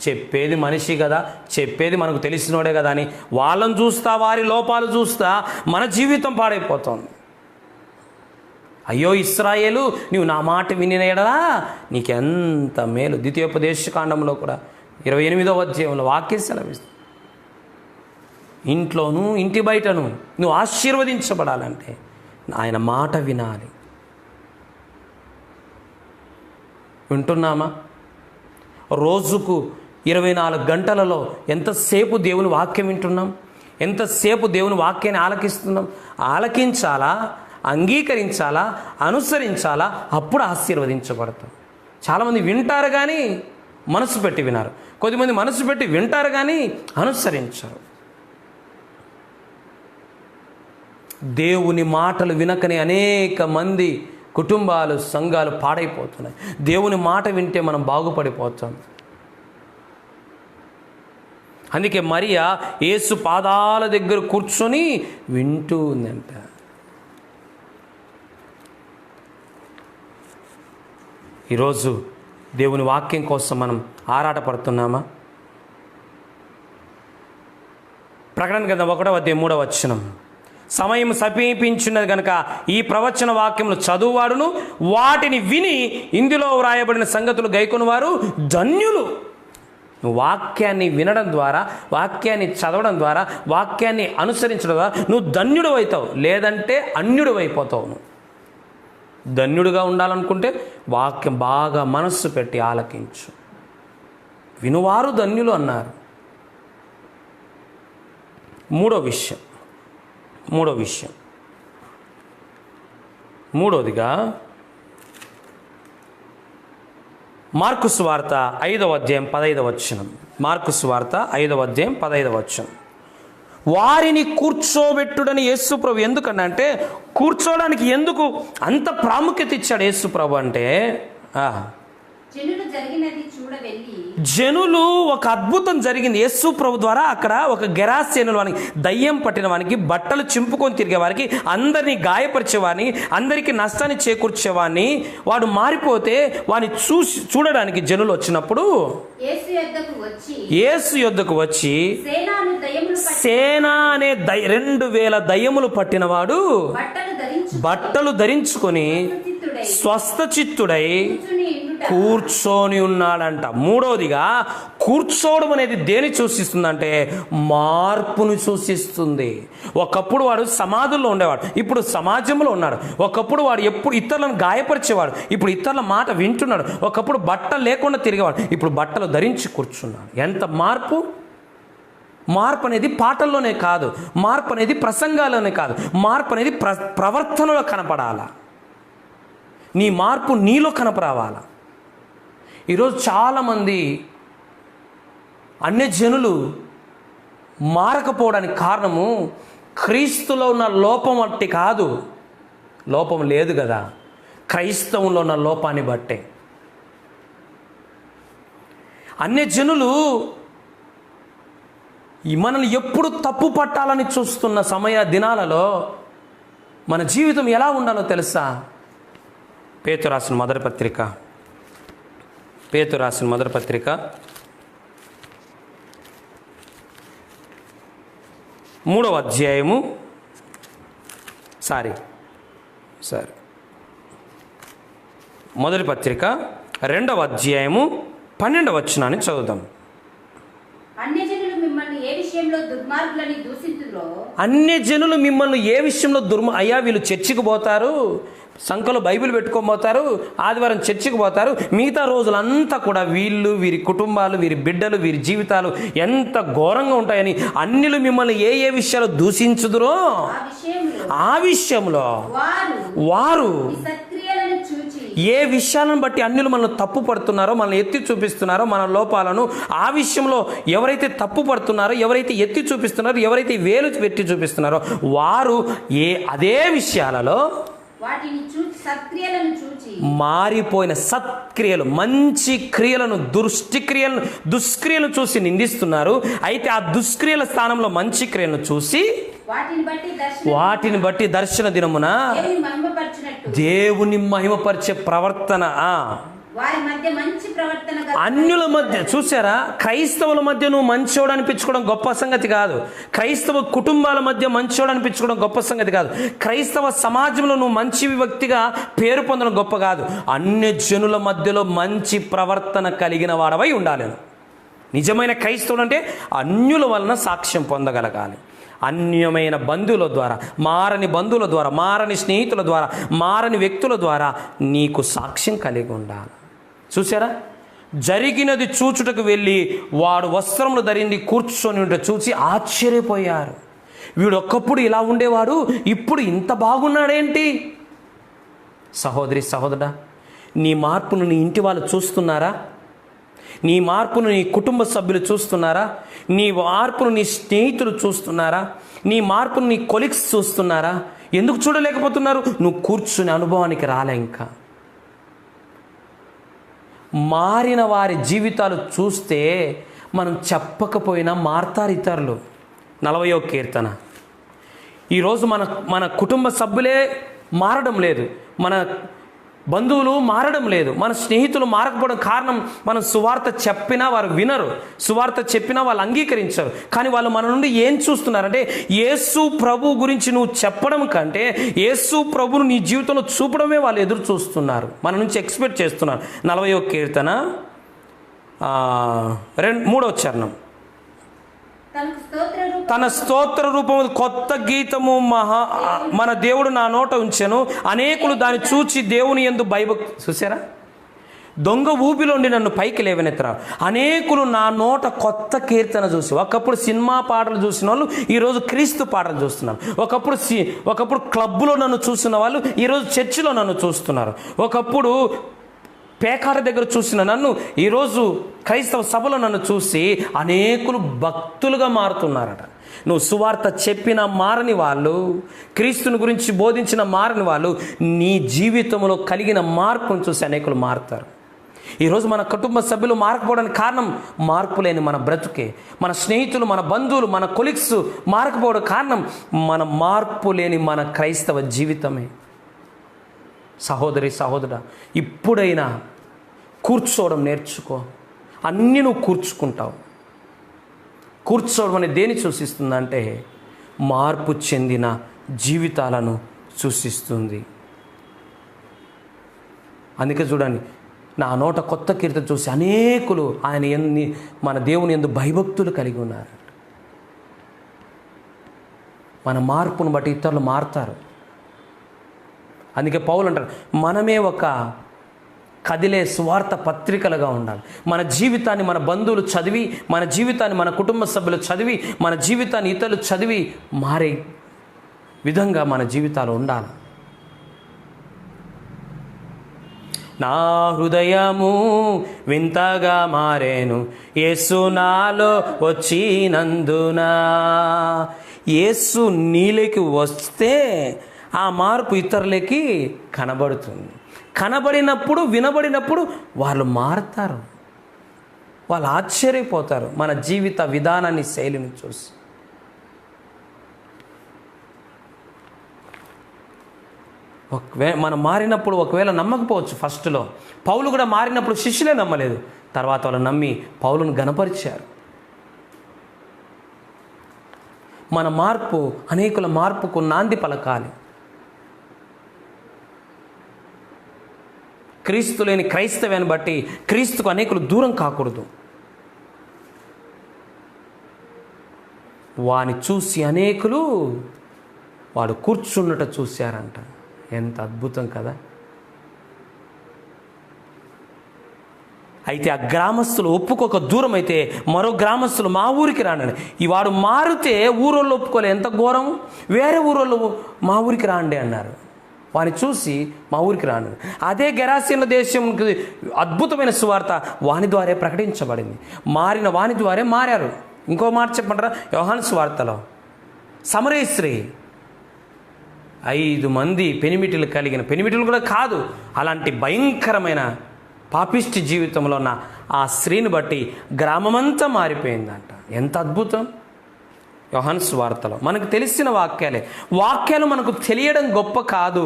Speaker 1: చెప్పేది మనిషి కదా, చెప్పేది మనకు తెలిసినోడే కదా అని వాళ్ళని చూస్తా, వారి లోపాలు చూస్తా మన జీవితం పాడైపోతుంది. అయ్యో ఇశ్రాయేలు, నీవు నా మాట వినిన యెడల నీకెంత మేలు. ద్వితీయోపదేశకాండంలో కూడా 28వ అధ్యాయంలో వాక్యం సెలవిస్తుంది. ఇంట్లోనూ ఇంటి బయటను నువ్వు ఆశీర్వదించబడాలంటే ఆయన మాట వినాలి. వింటున్నామా? రోజుకు 24 గంటలలో ఎంతసేపు దేవుని వాక్యం వింటున్నాం? ఎంతసేపు దేవుని వాక్యాన్ని ఆలకిస్తున్నాం? ఆలకించాలా, అంగీకరించాలా, అనుసరించాలా? అప్పుడు ఆశీర్వదించబడతాం. చాలామంది వింటారు కానీ మనసు పెట్టి వినారు. కొద్దిమంది మనసు పెట్టి వింటారు కానీ అనుసరించరు. దేవుని మాటలు వినకనే అనేక మంది కుటుంబాలు, సంఘాలు పాడైపోతున్నాయి. దేవుని మాట వింటే మనం బాగుపడిపోతాం. అందుకే మరియా యేసు పాదాల దగ్గర కూర్చొని వింటూ ఉందంట. ఈరోజు దేవుని వాక్యం కోసం మనం ఆరాటపడుతున్నామా? ప్రకటన గ్రంథం 1వ అధ్యాయం 3వ వచనం, సమయం సమీపించినది కనుక ఈ ప్రవచన వాక్యములు చదువువాడును వాటిని విని ఇందులో వ్రాయబడిన సంగతులు గైకొని వారు ధన్యులు. నువ్వు వాక్యాన్ని వినడం ద్వారా, వాక్యాన్ని చదవడం ద్వారా, వాక్యాన్ని అనుసరించడం ద్వారా నువ్వు ధన్యుడు అవుతావు. లేదంటే అన్యుడు అయిపోతావు. నువ్వు ధన్యుడిగా ఉండాలనుకుంటే వాక్యం బాగా మనస్సు పెట్టి ఆలకించు. వినువారు ధన్యులు అన్నారు. మూడోదిగా మార్కు సువార్త 5వ అధ్యాయం 15వ వచనం. మార్కు సువార్త 5వ అధ్యాయం 15వ వచనం. వారిని కూర్చోబెట్టుడని యేసు ప్రభు ఎందుకన్నా అంటే, కూర్చోడానికి ఎందుకు అంత ప్రాముఖ్యత ఇచ్చాడు యేసు ప్రభు అంటే, జనులు ఒక అద్భుతం జరిగింది యేసు ప్రభు ద్వారా. అక్కడ ఒక గెరాసేనుల వానికి, దయ్యం పట్టిన వానికి, బట్టలు చింపుకొని తిరిగే వారికి, అందరినీ గాయపరిచేవాడిని, అందరికీ నష్టాన్ని చేకూర్చేవాడిని, వాడు మారిపోతే వాడిని చూడడానికి జనులు వచ్చినప్పుడు యేసు యొద్దకు వచ్చి సేన అనే 2000 దయ్యములు పట్టినవాడు బట్టలు ధరించుకొని స్వస్థచిత్తుడై కూర్చొని ఉన్నాడంట. మూడవదిగా కూర్చోవడం అనేది దేని సూచిస్తుందంటే మార్పును సూచిస్తుంది. ఒకప్పుడు వాడు సమాధుల్లో ఉండేవాడు, ఇప్పుడు సమాజంలో ఉన్నాడు. ఒకప్పుడు వాడు ఎప్పుడు ఇతరులను గాయపరిచేవాడు, ఇప్పుడు ఇతరుల మాట వింటున్నాడు. ఒకప్పుడు బట్టలు లేకుండా తిరిగేవాడు, ఇప్పుడు బట్టలు ధరించి కూర్చున్నాడు. ఎంత మార్పు! మార్పు అనేది పాటల్లోనే కాదు, మార్పు అనేది ప్రసంగాల్లోనే కాదు, మార్పు అనేది ప్రవర్తనలో కనపడాలా. నీ మార్పు నీలో కనపరావాలా. ఈరోజు చాలామంది అన్యజనులు మారకపోవడానికి కారణము క్రీస్తులో ఉన్న లోపం బట్టి కాదు. లోపం లేదు కదా, క్రైస్తవంలో ఉన్న లోపాన్ని బట్టే. అన్యజనులు మనల్ని ఎప్పుడు తప్పు పట్టాలని చూస్తున్న దినాలలో మన జీవితం ఎలా ఉండాలో తెలుసా? పేతురు రాసిన మొదటి పత్రిక 3వ అధ్యాయము మొదటి పత్రిక 2వ అధ్యాయము 12వ వచనాన్ని చదువుదాం.
Speaker 2: అన్యజనులు మిమ్మల్ని ఏ విషయంలో అయ్యా వీళ్ళు చర్చికి పోతారు, సంఖలో బైబిల్ పెట్టుకొని పోతారు, ఆదివారం చర్చికి పోతారు, మిగతా రోజులంతా కూడా వీళ్ళు, వీరి కుటుంబాలు, వీరి బిడ్డలు, వీరి జీవితాలు ఎంత ఘోరంగా ఉంటాయని అన్యులు మిమ్మల్ని ఏ విషయాలు దూషించుదురో ఆ విషయంలో వారు ఏ విషయాలను బట్టి అన్యులు మనల్ని తప్పు పడుతున్నారో, మనల్ని ఎత్తి చూపిస్తున్నారో, మన లోపాలను, ఆ విషయంలో ఎవరైతే తప్పు పడుతున్నారో, ఎవరైతే ఎత్తి చూపిస్తున్నారో, ఎవరైతే వేలు పెట్టి చూపిస్తున్నారో వారు అదే విషయాలలో
Speaker 3: వాటిని చూచి సత్క్రియలను చూచి
Speaker 2: మారిపోయిన సత్క్రియలు, మంచి క్రియలను, దుష్క్రియలను చూసి నిందిస్తున్నారు. అయితే ఆ దుష్క్రియల స్థానంలో మంచి క్రియలను చూసి వాటిని బట్టి దర్శన దినమున దేవుని మహిమపరిచే ప్రవర్తన
Speaker 3: వారి మధ్య మంచి ప్రవర్తన
Speaker 2: అన్యుల మధ్య. చూసారా, క్రైస్తవుల మధ్య నువ్వు మంచోడు అనిపించుకోవడం గొప్ప సంగతి కాదు. క్రైస్తవ కుటుంబాల మధ్య మంచోడు అనిపించుకోవడం గొప్ప సంగతి కాదు. క్రైస్తవ సమాజంలో నువ్వు మంచి వ్యక్తిగా పేరు పొందడం గొప్ప కాదు. అన్య జనుల మధ్యలో మంచి ప్రవర్తన కలిగిన వాడవై ఉండాలి. నిజమైన క్రైస్తవుడు అంటే అన్యుల వలన సాక్ష్యం పొందగలగాలి. అన్యమైన బంధువుల ద్వారా, మారని బంధువుల ద్వారా, మారని స్నేహితుల ద్వారా, మారని వ్యక్తుల ద్వారా నీకు సాక్ష్యం కలిగి ఉండాలి. చూసారా, జరిగినది చూచుటకు వెళ్ళి వాడు వస్త్రములు ధరించి కూర్చొని ఉంటే చూసి ఆశ్చర్యపోయారు. వీడు ఒక్కప్పుడు ఇలా ఉండేవాడు, ఇప్పుడు ఇంత బాగున్నాడేంటి? సహోదరి, సహోదరుడా, నీ మార్పును నీ ఇంటి వాళ్ళు చూస్తున్నారా? నీ మార్పును నీ కుటుంబ సభ్యులు చూస్తున్నారా? నీ మార్పును నీ స్నేహితులు చూస్తున్నారా? నీ మార్పును నీ కొలీగ్స్ చూస్తున్నారా? ఎందుకు చూడలేకపోతున్నారు? నువ్వు కూర్చునే అనుభవానికి రాలే. ఇంకా మారిన వారి జీవితాలు చూస్తే మనం చెప్పకపోయినా మారతారు ఇతరులు. 40వ కీర్తన. ఈరోజు మన కుటుంబ సభ్యులే మారడం లేదు, మన బంధువులు మారడం లేదు, మన స్నేహితులు మారకపోవడం కారణం మనం సువార్త చెప్పినా వారు వినరు, సువార్త చెప్పినా వాళ్ళు అంగీకరించరు. కానీ వాళ్ళు మన నుండి ఏం చూస్తున్నారంటే, యేసు ప్రభు గురించి నువ్వు చెప్పడం కంటే యేసు ప్రభును నీ జీవితంలో చూపడమే వాళ్ళు ఎదురు చూస్తున్నారు, మన నుంచి ఎక్స్పెక్ట్ చేస్తున్నారు. 40వ కీర్తన 3వ చరణం. తన స్తోత్ర రూపము కొత్త గీతము మన దేవుడు నా నోట ఉంచెను, అనేకులు దాన్ని చూచి దేవుని యందు భయభక్తి. చూసారా, దొంగ ఊపిలోండి నన్ను పైకి లేవనెత్తరా. అనేకులు నా నోట కొత్త కీర్తన చూసి, ఒకప్పుడు సినిమా పాటలు చూసిన వాళ్ళు ఈరోజు క్రీస్తు పాటలు చూస్తున్నారు. ఒకప్పుడు క్లబ్లో నన్ను చూసిన వాళ్ళు ఈరోజు చర్చిలో నన్ను చూస్తున్నారు. ఒకప్పుడు పేకాట దగ్గర చూసిన నన్ను ఈరోజు క్రైస్తవ సభలో నన్ను చూసి అనేకులు భక్తులుగా మారుతున్నారట. నువ్వు సువార్త చెప్పిన మారని వాళ్ళు, క్రీస్తుని గురించి బోధించిన మారని వాళ్ళు, నీ జీవితంలో కలిగిన మార్పును చూసి అనేకులు మారుతారు. ఈరోజు మన కుటుంబ సభ్యులు మారకపోవడానికి కారణం మార్పు లేని మన బ్రతుకే. మన స్నేహితులు, మన బంధువులు, మన కొలీగ్స్ మారకపోవడం కారణం మన మార్పు లేని మన క్రైస్తవ జీవితమే. సహోదరి, సహోదరుడా, ఇప్పుడైనా కూర్చోవడం నేర్చుకో. అన్నీ నువ్వు కూర్చుకుంటావు. కూర్చోవడం అనేది దేని సూచిస్తుందంటే మార్పు చెందిన జీవితాలను సూచిస్తుంది. అందుకే చూడండి, నా నోట కొత్త కీర్తన చూసి అనేకులు మన దేవుని యందు భయభక్తులు కలిగి ఉన్నారు. మన మార్పును బట్టి ఇతరులు మారుతారు. అందుకే పౌలు అంటారు, మనమే ఒక కదిలే స్వార్థ పత్రికలుగా ఉండాలి. మన జీవితాన్ని మన బంధువులు చదివి, మన జీవితాన్ని మన కుటుంబ సభ్యులు చదివి, మన జీవితాన్ని ఇతరులు చదివి మారే విధంగా మన జీవితాలు ఉండాలి. నా హృదయము వింతగా మారేను యేసు నాలో వచ్చినందున. యేసు నీలోకి వస్తే ఆ మార్పు ఇతరులకి కనబడుతుంది. కనబడినప్పుడు, వినబడినప్పుడు వాళ్ళు మారుతారు, వాళ్ళు ఆశ్చర్యపోతారు మన జీవిత విధానాన్ని, శైలిని చూసి. మనం మారినప్పుడు ఒకవేళ నమ్మకపోవచ్చు. ఫస్ట్లో పౌలు కూడా మారినప్పుడు శిష్యులే నమ్మలేదు, తర్వాత వాళ్ళు నమ్మి పౌలును గణపరిచారు. మన మార్పు అనేకుల మార్పుకు నాంది పలకాలి. క్రీస్తు లేని క్రైస్తవ్యాన్ని బట్టి క్రీస్తుకు అనేకులు దూరం కాకూడదు. వాని చూసి అనేకులు వాడు కూర్చున్నట్టు చూశారంట. ఎంత అద్భుతం కదా. అయితే ఆ గ్రామస్తులు ఒప్పుకోక దూరం అయితే మరో గ్రామస్తులు మా ఊరికి రాండి. ఈ వాడు మారితే ఊరోళ్ళు ఒప్పుకోలే. ఎంత ఘోరం. వేరే ఊరోళ్ళు మా ఊరికి రాండి అన్నారు. వాని చూసి మా ఊరికి రాను. అదే గెరాసీన్ల దేశంకి అద్భుతమైన సువార్త వాని ద్వారే ప్రకటించబడింది. మారిన వాని ద్వారే మారారు. ఇంకో మాట చెప్పంటారా? యోహాను సువార్తలో సమరయ స్త్రీ 5 మంది పెనిమిటిలు కలిగిన, పెనిమిటిలు కూడా కాదు, అలాంటి భయంకరమైన పాపిష్టి జీవితంలో ఉన్న ఆ స్త్రీని బట్టి గ్రామమంతా మారిపోయిందంట. ఎంత అద్భుతం! యోహాను సువార్తలో మనకు తెలిసిన వాక్యాలు మనకు తెలియడం గొప్ప కాదు.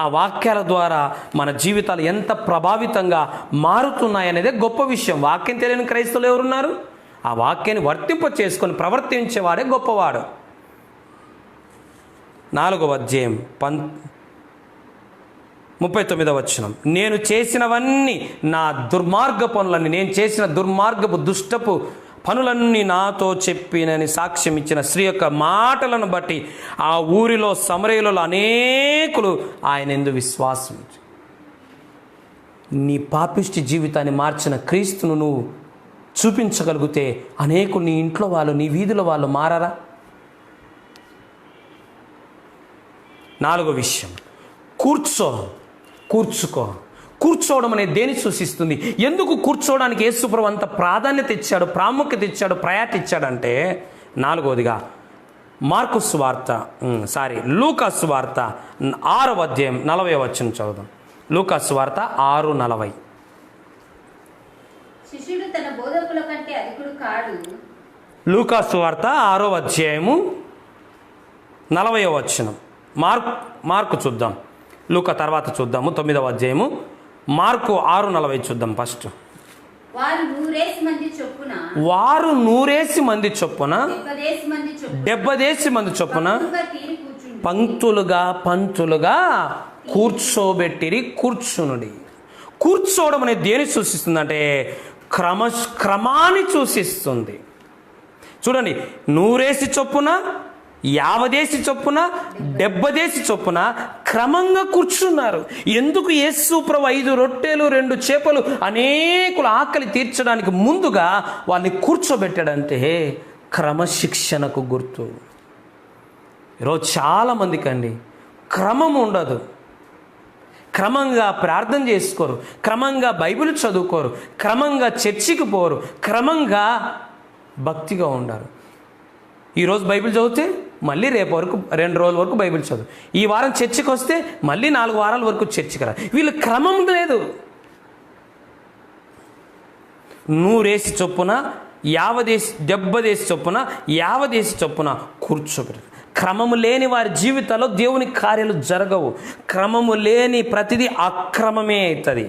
Speaker 2: ఆ వాక్యాల ద్వారా మన జీవితాలు ఎంత ప్రభావితంగా మారుతున్నాయనేదే గొప్ప విషయం. వాక్యం తెలియని క్రైస్తవులు ఎవరున్నారు? ఆ వాక్యాన్ని వర్తింప చేసుకొని ప్రవర్తించేవాడే గొప్పవాడు. 4వ అధ్యాయం 39వ వచనం, నేను చేసినవన్నీ నా దుర్మార్గ పనులన్నీ, నేను చేసిన దుర్మార్గపు దుష్టపు పనులన్నీ నాతో చెప్పినని సాక్ష్యం ఇచ్చిన స్త్రీ యొక్క మాటలను బట్టి ఆ ఊరిలో సమరయులలో అనేకులు ఆయన యందు విశ్వాసం ఉంచారు. నీ పాపిష్టి జీవితాన్ని మార్చిన క్రీస్తును నువ్వు చూపించగలిగితే అనేకులు నీ ఇంట్లో వాళ్ళు, నీ వీధిలో వాళ్ళు మారరా? 4వ విషయం, కూర్చోవడం అనేది దేని సూచిస్తుంది? ఎందుకు కూర్చోవడానికి యేసుప్రభువు అంత ప్రాధాన్యత ఇచ్చాడు, ప్రాముఖ్యత ఇచ్చాడు, ప్రయారిటీ ఇచ్చాడంటే 4వదిగా లూకా సువార్త 6వ అధ్యాయం 40వ వచనం చదువుదాం. లూకా సువార్త 6:40.
Speaker 3: శిష్యుడు తన బోధకుల కంటే అధికుడు కాడు.
Speaker 2: లూకా సువార్త 6వ అధ్యాయము 40వ వచనం. మార్కు చూద్దాం, లూకా తర్వాత చూద్దాము 9వ అధ్యాయము. మార్కు 6:40 చూద్దాం ఫస్ట్.
Speaker 3: వారు 100 మంది చొప్పున 70 మంది చొప్పున పంక్తులుగా కూర్చోబెట్టిరి. కూర్చోవడం అనేది దేని సూచిస్తుందంటే క్రమాన్ని సూచిస్తుంది. చూడండి, 100 చొప్పున 50 చొప్పున 70 చొప్పున క్రమంగా కూర్చున్నారు. ఎందుకు? యేసు ప్రభు 5 రొట్టెలు 2 చేపలు అనేకుల ఆకలి తీర్చడానికి ముందుగా వాళ్ళని కూర్చోబెట్టాడంటే క్రమశిక్షణకు గుర్తు. ఈరోజు చాలామందికి అండి క్రమం ఉండదు. క్రమంగా ప్రార్థన చేసుకోరు, క్రమంగా బైబిల్ చదువుకోరు, క్రమంగా చర్చికి పోరు, క్రమంగా భక్తిగా ఉండరు. ఈరోజు బైబిల్ చదివితే మళ్ళీ రేపు వరకు 2 రోజుల వరకు బైబిల్ చదువు, ఈ వారం చర్చికి వస్తే మళ్ళీ 4 వారాల వరకు చర్చికి రా. వీళ్ళు క్రమం లేదు. 100 చొప్పున 70 చొప్పున 50 చొప్పున కూర్చోబెట్టారు. క్రమము లేని వారి జీవితాల్లో దేవుని కార్యాలు జరగవు. క్రమము లేని ప్రతిదీ అక్రమమే అవుతుంది.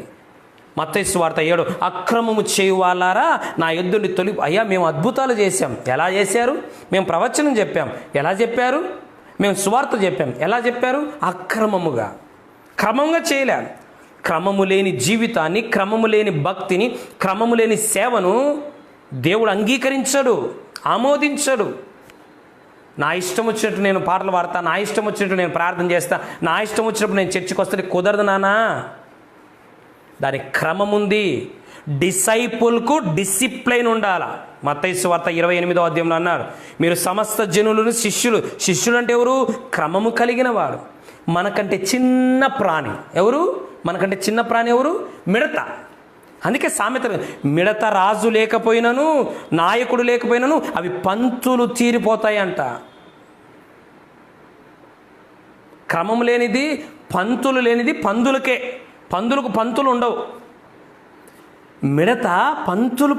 Speaker 3: మత్తయి సువార్త 7, అక్రమము చేయువాలారా నా యొద్ద తొలి. అయ్యా, మేము అద్భుతాలు చేశాం. ఎలా చేశారు? మేము ప్రవచనం చెప్పాం. ఎలా చెప్పారు? మేము సువార్త చెప్పాం. ఎలా చెప్పారు? అక్రమముగా. క్రమంగా చేయలే. క్రమము లేని జీవితాన్ని, క్రమము లేని భక్తిని, క్రమము లేని సేవను దేవుడు అంగీకరించడు, ఆమోదించడు. నా ఇష్టం వచ్చినట్టు నేను పాటలు పాడతా, నా ఇష్టం వచ్చినట్టు నేను ప్రార్థన చేస్తా, నా ఇష్టం వచ్చినప్పుడు నేను చర్చికి వస్తే కుదరదు నానా. దానికి క్రమం ఉంది. డిసైపుల్కు డిసిప్లైన్ ఉండాల. మత్తయి సువార్త 28వ అధ్యాయంలో అన్నాడు, మీరు సమస్త జనులను శిష్యులు అంటే ఎవరు? క్రమము కలిగిన వాడు. మనకంటే చిన్న ప్రాణి ఎవరు? మిడత. అందుకే సామెత, మిడత రాజు లేకపోయినను నాయకుడు లేకపోయినను అవి పంతులు తీరిపోతాయంట. క్రమం లేనిది, పంతులు లేనిది పందులకే. పందులకు పంతులు ఉండవు. మిడత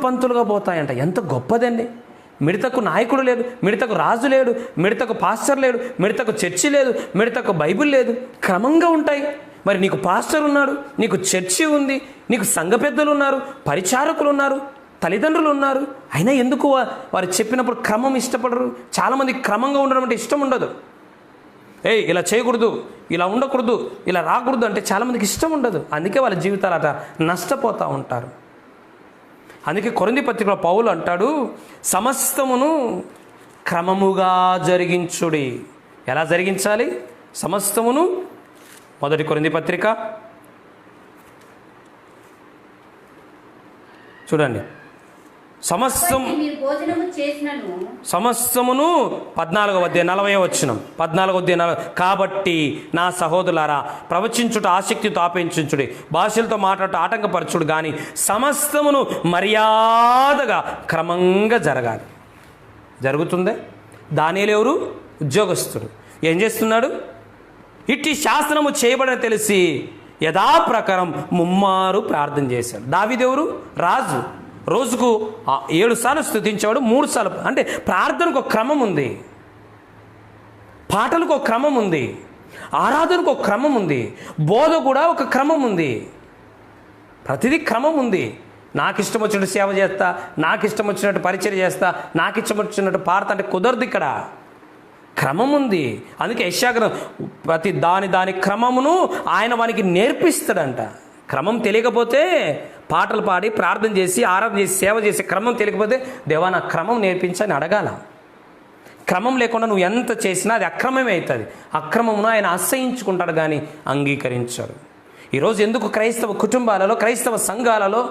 Speaker 3: పంతులుగా పోతాయంట. ఎంత గొప్పదండి! మిడతకు నాయకుడు లేడు, మిడతకు రాజు లేడు, మిడతకు పాస్టర్ లేడు, మిడతకు చర్చి లేదు, మిడతకు బైబిల్ లేదు. క్రమంగా ఉంటాయి. మరి నీకు పాస్టర్ ఉన్నాడు, నీకు చర్చి ఉంది, నీకు సంఘ పెద్దలు ఉన్నారు, పరిచారకులు ఉన్నారు, తల్లిదండ్రులు ఉన్నారు. అయినా ఎందుకు వారు చెప్పినప్పుడు క్రమం ఇష్టపడరు? చాలామంది క్రమంగా ఉండడం అంటే ఇష్టం ఉండదు. ఇలా చేయకూడదు, ఇలా ఉండకూడదు, ఇలా రాకూడదు అంటే చాలామందికి ఇష్టం ఉండదు. అందుకే వాళ్ళ జీవితాలు అట నష్టపోతూ ఉంటారు. అందుకే కొరింథీ పత్రికలో పౌలు అంటాడు, సమస్తమును క్రమముగా జరిగించుడి. ఎలా జరిగించాలి సమస్తమును? 1 కొరింథీ పత్రిక చూడండి, సమస్తం
Speaker 4: భోజనము చేసినను
Speaker 3: సమస్తమును 14 కాబట్టి నా సహోదరులారా, ప్రవచించుట ఆసక్తితో ఆపేక్షించుడి, భాషలతో మాట్లాడట ఆటంకపరచుడు, కానీ సమస్తమును మర్యాదగా క్రమంగా జరగాలి. జరుగుతుందే. దానియేలు ఎవరు? ఉద్యోగస్తుడు. ఏం చేస్తున్నాడు? ఇట్టి శాసనము చేయబడని తెలిసి యథాప్రకారం ముమ్మారు ప్రార్థన చేశాడు. దావీదెవరు? రాజు. రోజుకు 7 సార్లు స్తుతించేవాడు, 3 సార్లు. అంటే ప్రార్థనకు ఒక క్రమం ఉంది, పాటలకు ఒక క్రమం ఉంది, ఆరాధనకు ఒక క్రమం ఉంది, బోధ కూడా ఒక క్రమం ఉంది. ప్రతిదీ క్రమం ఉంది. నాకు ఇష్టం వచ్చినట్టు సేవ చేస్తా, నాకు ఇష్టం వచ్చినట్టు పరిచయం చేస్తా, నాకు ఇష్టం వచ్చినట్టు పాడతా అంటే కుదరదు. ఇక్కడ క్రమం ఉంది. అందుకే యెషయా ప్రతి దాని క్రమమును ఆయన వానికి నేర్పిస్తాడంట. క్రమం తెలియకపోతే పాటలు పాడి ప్రార్థన చేసి ఆరాధన చేసి సేవ చేసి క్రమం తెలియకపోతే దేవా నా క్రమం నేర్పించని అడగాల. క్రమం లేకుండా నువ్వు ఎంత చేసినా అది అక్రమమే అవుతుంది. అక్రమమును ఆయన అసహించుకుంటాడు కానీ అంగీకరించాడు. ఈరోజు ఎందుకు క్రైస్తవ కుటుంబాలలో, క్రైస్తవ సంఘాలలో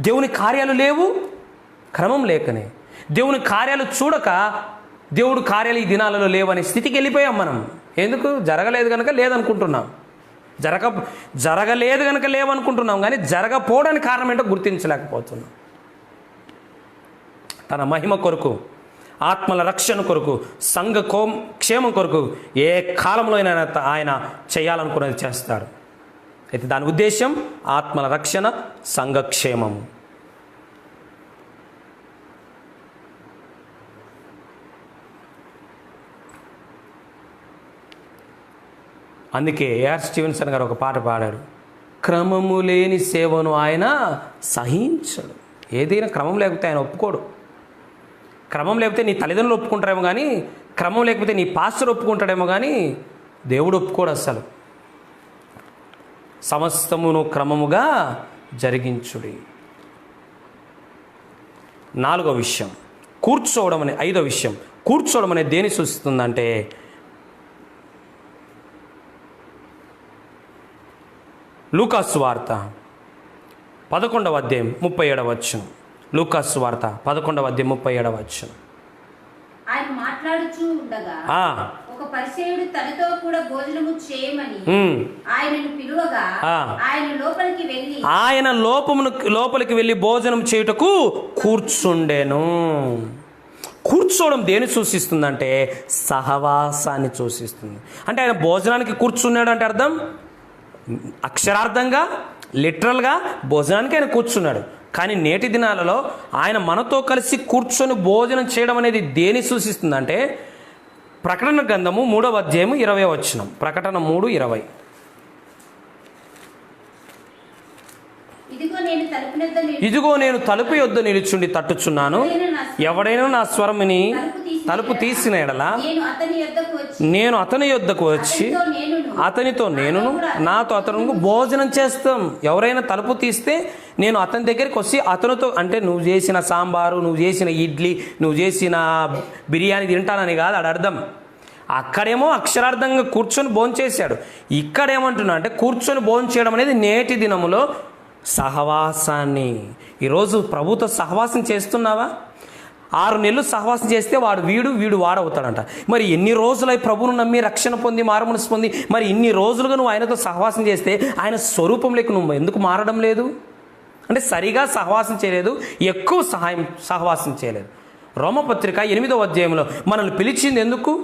Speaker 3: దేవుని కార్యాలు లేవు? క్రమం లేకనే. దేవుని కార్యాలు చూడక దేవుడు కార్యాలు ఈ దినాలలో లేవనే స్థితికి వెళ్ళిపోయాం మనం. ఎందుకు? జరగలేదు కనుక లేదనుకుంటున్నాం, జరగలేదు కనుక లేవనుకుంటున్నాం, కానీ జరగపోవడానికి కారణం ఏంటో గుర్తించలేకపోతున్నాం. తన మహిమ కొరకు, ఆత్మల రక్షణ కొరకు, సంఘ క్షేమం కొరకు ఏ కాలంలో అయినా ఆయన చేయాలనుకున్నది చేస్తాడు. అయితే దాని ఉద్దేశం ఆత్మల రక్షణ, సంఘక్షేమము. అందుకే ఏఆర్ స్టీవెన్సన్ గారు ఒక పాట పాడాడు, క్రమము లేని సేవను ఆయన సహించడు. ఏదైనా క్రమం లేకపోతే ఆయన ఒప్పుకోడు. క్రమం లేకపోతే నీ తల్లిదండ్రులు ఒప్పుకుంటారేమో కానీ, క్రమం లేకపోతే నీ పాస్టర్ ఒప్పుకుంటాడేమో కానీ దేవుడు ఒప్పుకోడు అస్సలు. సమస్తమును క్రమముగా జరిగించుడి. 4వ విషయం కూర్చోవడం అనే. 5వ విషయం కూర్చోవడం అనేది దేని సూచిస్తుందంటే, లూకాసు వార్త 11వ అధ్యాయం 37వ వచనం. లూకాసు వార్త 11వ అధ్యాయం 37వ వచనం.
Speaker 4: ఆయన మాట్లాడుచూ ఉండగా ఒక పరిసయ్యుడు తనతో కూడా భోజనము చేయమని ఆయనను పిలువగా ఆయన
Speaker 3: లోపలికి వెళ్ళి భోజనం చేయుటకు కూర్చుండెను. కూర్చోవడం దేని సూచిస్తుందంటే సహవాసాన్ని సూచిస్తుంది. అంటే ఆయన భోజనానికి కూర్చున్నాడు అంటే అర్థం అక్షరార్థంగా, లిటరల్గా భోజనానికి ఆయన కూర్చున్నాడు. కానీ నేటి దినాలలో ఆయన మనతో కలిసి కూర్చొని భోజనం చేయడం అనేది దేని సూచిస్తుందంటే, ప్రకటన గ్రంథము 3వ అధ్యాయము 20వ వచనం. ప్రకటన 3:20. ఇదిగో నేను తలుపు యొద్ద నిలుచుండి తట్టుచున్నాను, ఎవడైనా నా స్వరముని తలుపు తీసిన ఎడల నేను అతని యొద్దకు వచ్చి అతనితో నేనును నాతో అతను భోజనం చేస్తాం. ఎవరైనా తలుపు తీస్తే నేను అతని దగ్గరికి వచ్చి అతనితో, అంటే నువ్వు చేసిన సాంబారు, నువ్వు చేసిన ఇడ్లీ, నువ్వు చేసిన బిర్యానీ తింటానని కాదు ఆడ అర్థం. అక్కడేమో అక్షరార్థంగా కూర్చొని భోంచేశాడు. ఇక్కడేమంటున్నా అంటే కూర్చొని భోంచేయడం అనేది నేటి దినములో సహవాసాన్ని. ఈరోజు ప్రభుతో సహవాసం చేస్తున్నావా? 6 నెలలు సహవాసం చేస్తే వాడు వీడు వాడవుతాడంట. మరి ఎన్ని రోజులై ప్రభువును నమ్మి రక్షణ పొంది మారుమనసు పొంది మరి ఇన్ని రోజులుగా నువ్వు ఆయనతో సహవాసం చేస్తే ఆయన స్వరూపంలోకి నువ్వు ఎందుకు మారడం లేదు? అంటే సరిగా సహవాసం చేయలేదు, ఎక్కువ సహవాసం చేయలేదు. రోమపత్రిక 8వ అధ్యాయంలో మనల్ని పిలిచింది ఎందుకు?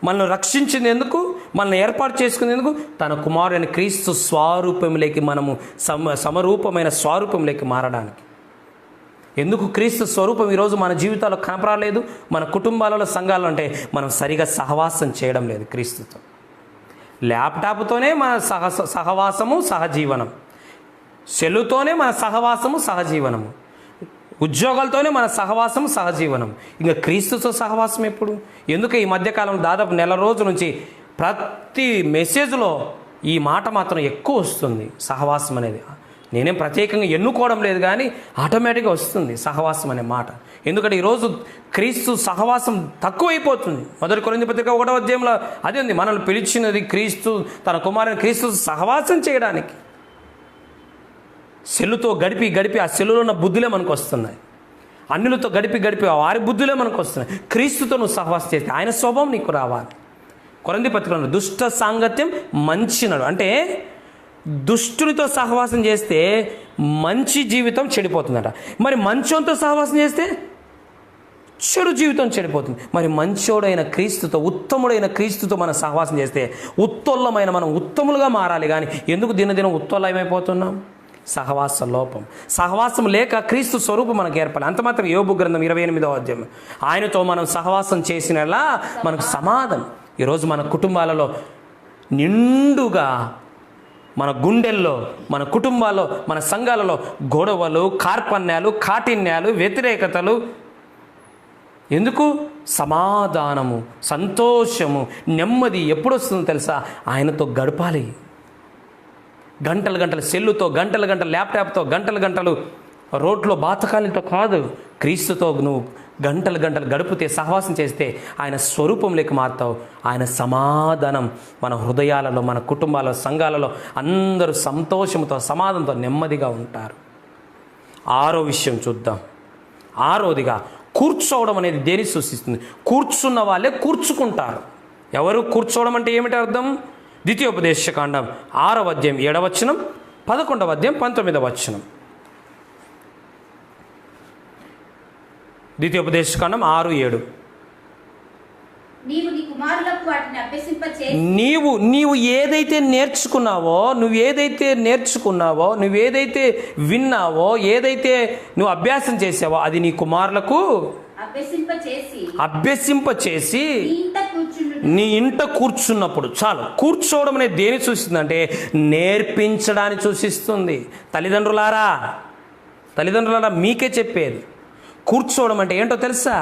Speaker 3: మనల్ని రక్షించింది ఎందుకు? మనల్ని ఏర్పాటు చేసుకుంది ఎందుకు? తన కుమారుడైన క్రీస్తు స్వరూపంలోకి మనము సమరూపమైన స్వరూపంలోకి మారడానికి. ఎందుకు క్రీస్తు స్వరూపం ఈరోజు మన జీవితాల్లో కనపరాలేదు? మన కుటుంబాలలో, సంఘాలలో అంటే మనం సరిగా సహవాసం చేయడం లేదు క్రీస్తుతో. ల్యాప్టాప్తోనే మన సహవాసము సహజీవనం, సెల్లుతోనే మన సహవాసము సహజీవనము, ఉద్యోగాలతోనే మన సహవాసం సహజీవనం. ఇంకా క్రీస్తుతో సహవాసం ఎప్పుడు? ఎందుకు ఈ మధ్యకాలం దాదాపు నెల రోజుల నుంచి ప్రతి మెసేజ్లో ఈ మాట మాత్రం ఎక్కువ వస్తుంది, సహవాసం అనేది. నేనేం ప్రత్యేకంగా ఎన్నుకోవడం లేదు కానీ ఆటోమేటిక్గా వస్తుంది సహవాసం అనే మాట. ఎందుకంటే ఈరోజు క్రీస్తు సహవాసం తక్కువైపోతుంది. 1 కొరింథీ పత్రిక 1వ అధ్యాయంలో అదే ఉంది, మనల్ని పిలిచినది క్రీస్తు తన కుమారుని క్రీస్తు సహవాసం చేయడానికి. సెల్లుతో గడిపి ఆ సెల్లులో ఉన్న బుద్ధులే మనకు వస్తున్నాయి. అన్యులతో గడిపి వారి బుద్ధులే మనకు వస్తున్నాయి. క్రీస్తుతో నువ్వు సహవాసం చేస్తే ఆయన స్వభావం నీకు రావాలి. కొరింథీ పత్రికలో దుష్ట సాంగత్యం మంచినడు, అంటే దుష్టునితో సహవాసం చేస్తే మంచి జీవితం చెడిపోతుందట. మరి మంచోనితో సహవాసం చేస్తే చెడు జీవితం చెడిపోతుంది. మరి మంచోడైన క్రీస్తుతో, ఉత్తముడైన క్రీస్తుతో మనం సహవాసం చేస్తే ఉత్తోల్లమైన మనం ఉత్తములుగా మారాలి. కానీ ఎందుకు దినదినం ఉత్తోల్లమైపోతున్నాం? సహవాస లోపం. సహవాసం లేక క్రీస్తు స్వరూపం మనకు ఏర్పడాలి. అంత మాత్రం యోబు గ్రంథం 28వ అధ్యాయం, ఆయనతో మనం సహవాసం చేసినలా మనకు సమాధానం. ఈరోజు మన కుటుంబాలలో నిండుగా, మన గుండెల్లో, మన కుటుంబాల్లో, మన సంఘాలలో గొడవలు, కార్పణ్యాలు, కాఠిన్యాలు, వ్యతిరేకతలు. ఎందుకు? సమాధానము, సంతోషము, నెమ్మది ఎప్పుడు వస్తుందో తెలుసా? ఆయనతో గడపాలి. గంటలు గంటలు సెల్లుతో, గంటలు గంటలు ల్యాప్టాప్తో, గంటలు గంటలు రోడ్లో బాతకాలతో కాదు, క్రీస్తుతో నువ్వు గంటలు గంటలు గడిపితే, సహవాసం చేస్తే ఆయన స్వరూపంలోకి మారుతావు. ఆయన సమాధానం మన హృదయాలలో, మన కుటుంబాలలో, సంఘాలలో అందరూ సంతోషంతో, సమాధానంతో, నెమ్మదిగా ఉంటారు. 6వ విషయం చూద్దాం. 6వదిగా కూర్చోవడం అనేది దేని సూచిస్తుంది? కూర్చున్న వాళ్ళే కూర్చుకుంటారు. ఎవరు కూర్చోవడం అంటే ఏమిటి అర్థం? ద్వితీయోపదేశకాండం 6వ అధ్యాయం 7వ వచనం, 11వ అధ్యాయం 19వ వచనం. ద్వితీయోపదేశకాండం 6:7. నీవు ఏదైతే నేర్చుకున్నావో, నువ్వేదైతే విన్నావో, ఏదైతే నువ్వు అభ్యాసం చేసావో అది నీ కుమారులకు అభ్యసింపచేసి నీ ఇంట కూర్చున్నప్పుడు చాలు. కూర్చోవడం అనేది దేని సూచిస్తుందంటే నేర్పించడాన్ని సూచిస్తుంది. తల్లిదండ్రులారా మీకే చెప్పేది, కూర్చోవడం అంటే ఏంటో తెలుసా?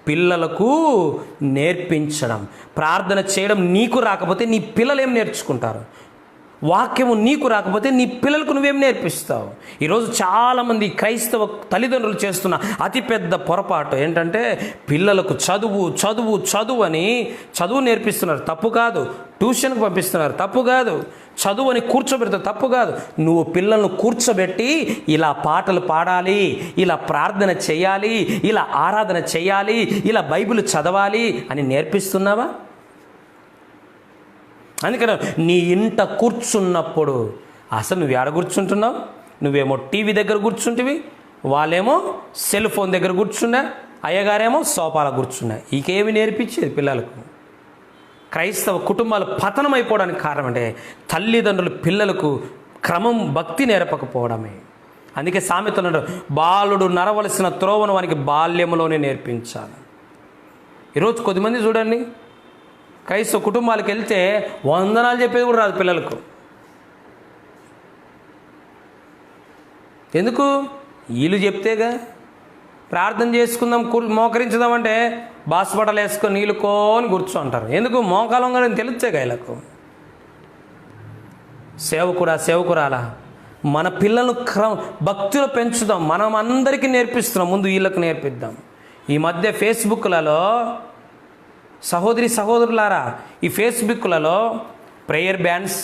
Speaker 3: పిల్లలకు నేర్పించడం. ప్రార్థన చేయడం నీకు రాకపోతే నీ పిల్లలు ఏం నేర్చుకుంటారు? వాక్యము నీకు రాకపోతే నీ పిల్లలకు నువ్వేం నేర్పిస్తావు? ఈరోజు చాలామంది క్రైస్తవ తల్లిదండ్రులు చేస్తున్న అతిపెద్ద పొరపాటు ఏంటంటే పిల్లలకు చదువు అని చదువు నేర్పిస్తున్నారు, తప్పు కాదు. ట్యూషన్కి పంపిస్తున్నారు, తప్పు కాదు. చదువు అని కూర్చోబెడతావు, తప్పు కాదు. నువ్వు పిల్లలను కూర్చోబెట్టి ఇలా పాటలు పాడాలి, ఇలా ప్రార్థన చేయాలి, ఇలా ఆరాధన చేయాలి, ఇలా బైబిల్ చదవాలి అని నేర్పిస్తున్నావా? అందుకని నీ ఇంట కూర్చున్నప్పుడు అసలు నువ్వు ఎక్కడ కూర్చుంటున్నావు? నువ్వేమో టీవీ దగ్గర కూర్చుంటివి, వాళ్ళేమో సెల్ ఫోన్ దగ్గర కూర్చున్నా, అయ్యగారేమో సోఫాల కూర్చున్నా. ఇంకేమి నేర్పించేది పిల్లలకు? క్రైస్తవ కుటుంబాలు పతనం అయిపోవడానికి కారణం అంటే తల్లిదండ్రులు పిల్లలకు క్రమం, భక్తి నేర్పకపోవడమే. అందుకే సామెతలు, బాలుడు నరవలసిన త్రోవను వానికి బాల్యంలోనే నేర్పించాలి. ఈరోజు కొద్దిమంది చూడండి, క్రైస్తవ కుటుంబాలకు వెళ్తే వందనాలు చెప్పేది కూడా రాదు పిల్లలకు. ఎందుకు? వీళ్ళు చెప్తేగా. ప్రార్థన చేసుకుందాం, మోకరించుదామంటే బాస్పటలు వేసుకొని నీళ్ళుకోని కూర్చోంటారు. ఎందుకు? మోకాలం కానీ తెలుస్తేగా వీళ్ళకు. సేవకురాలా మన పిల్లలను భక్తిలో పెంచుదాం. మనం అందరికీ నేర్పిస్తున్నాం, ముందు వీళ్ళకు నేర్పిద్దాం. ఈ మధ్య ఫేస్బుక్లలో సహోదరులారా, ఈ ఫేస్బుక్లలో prayer bands,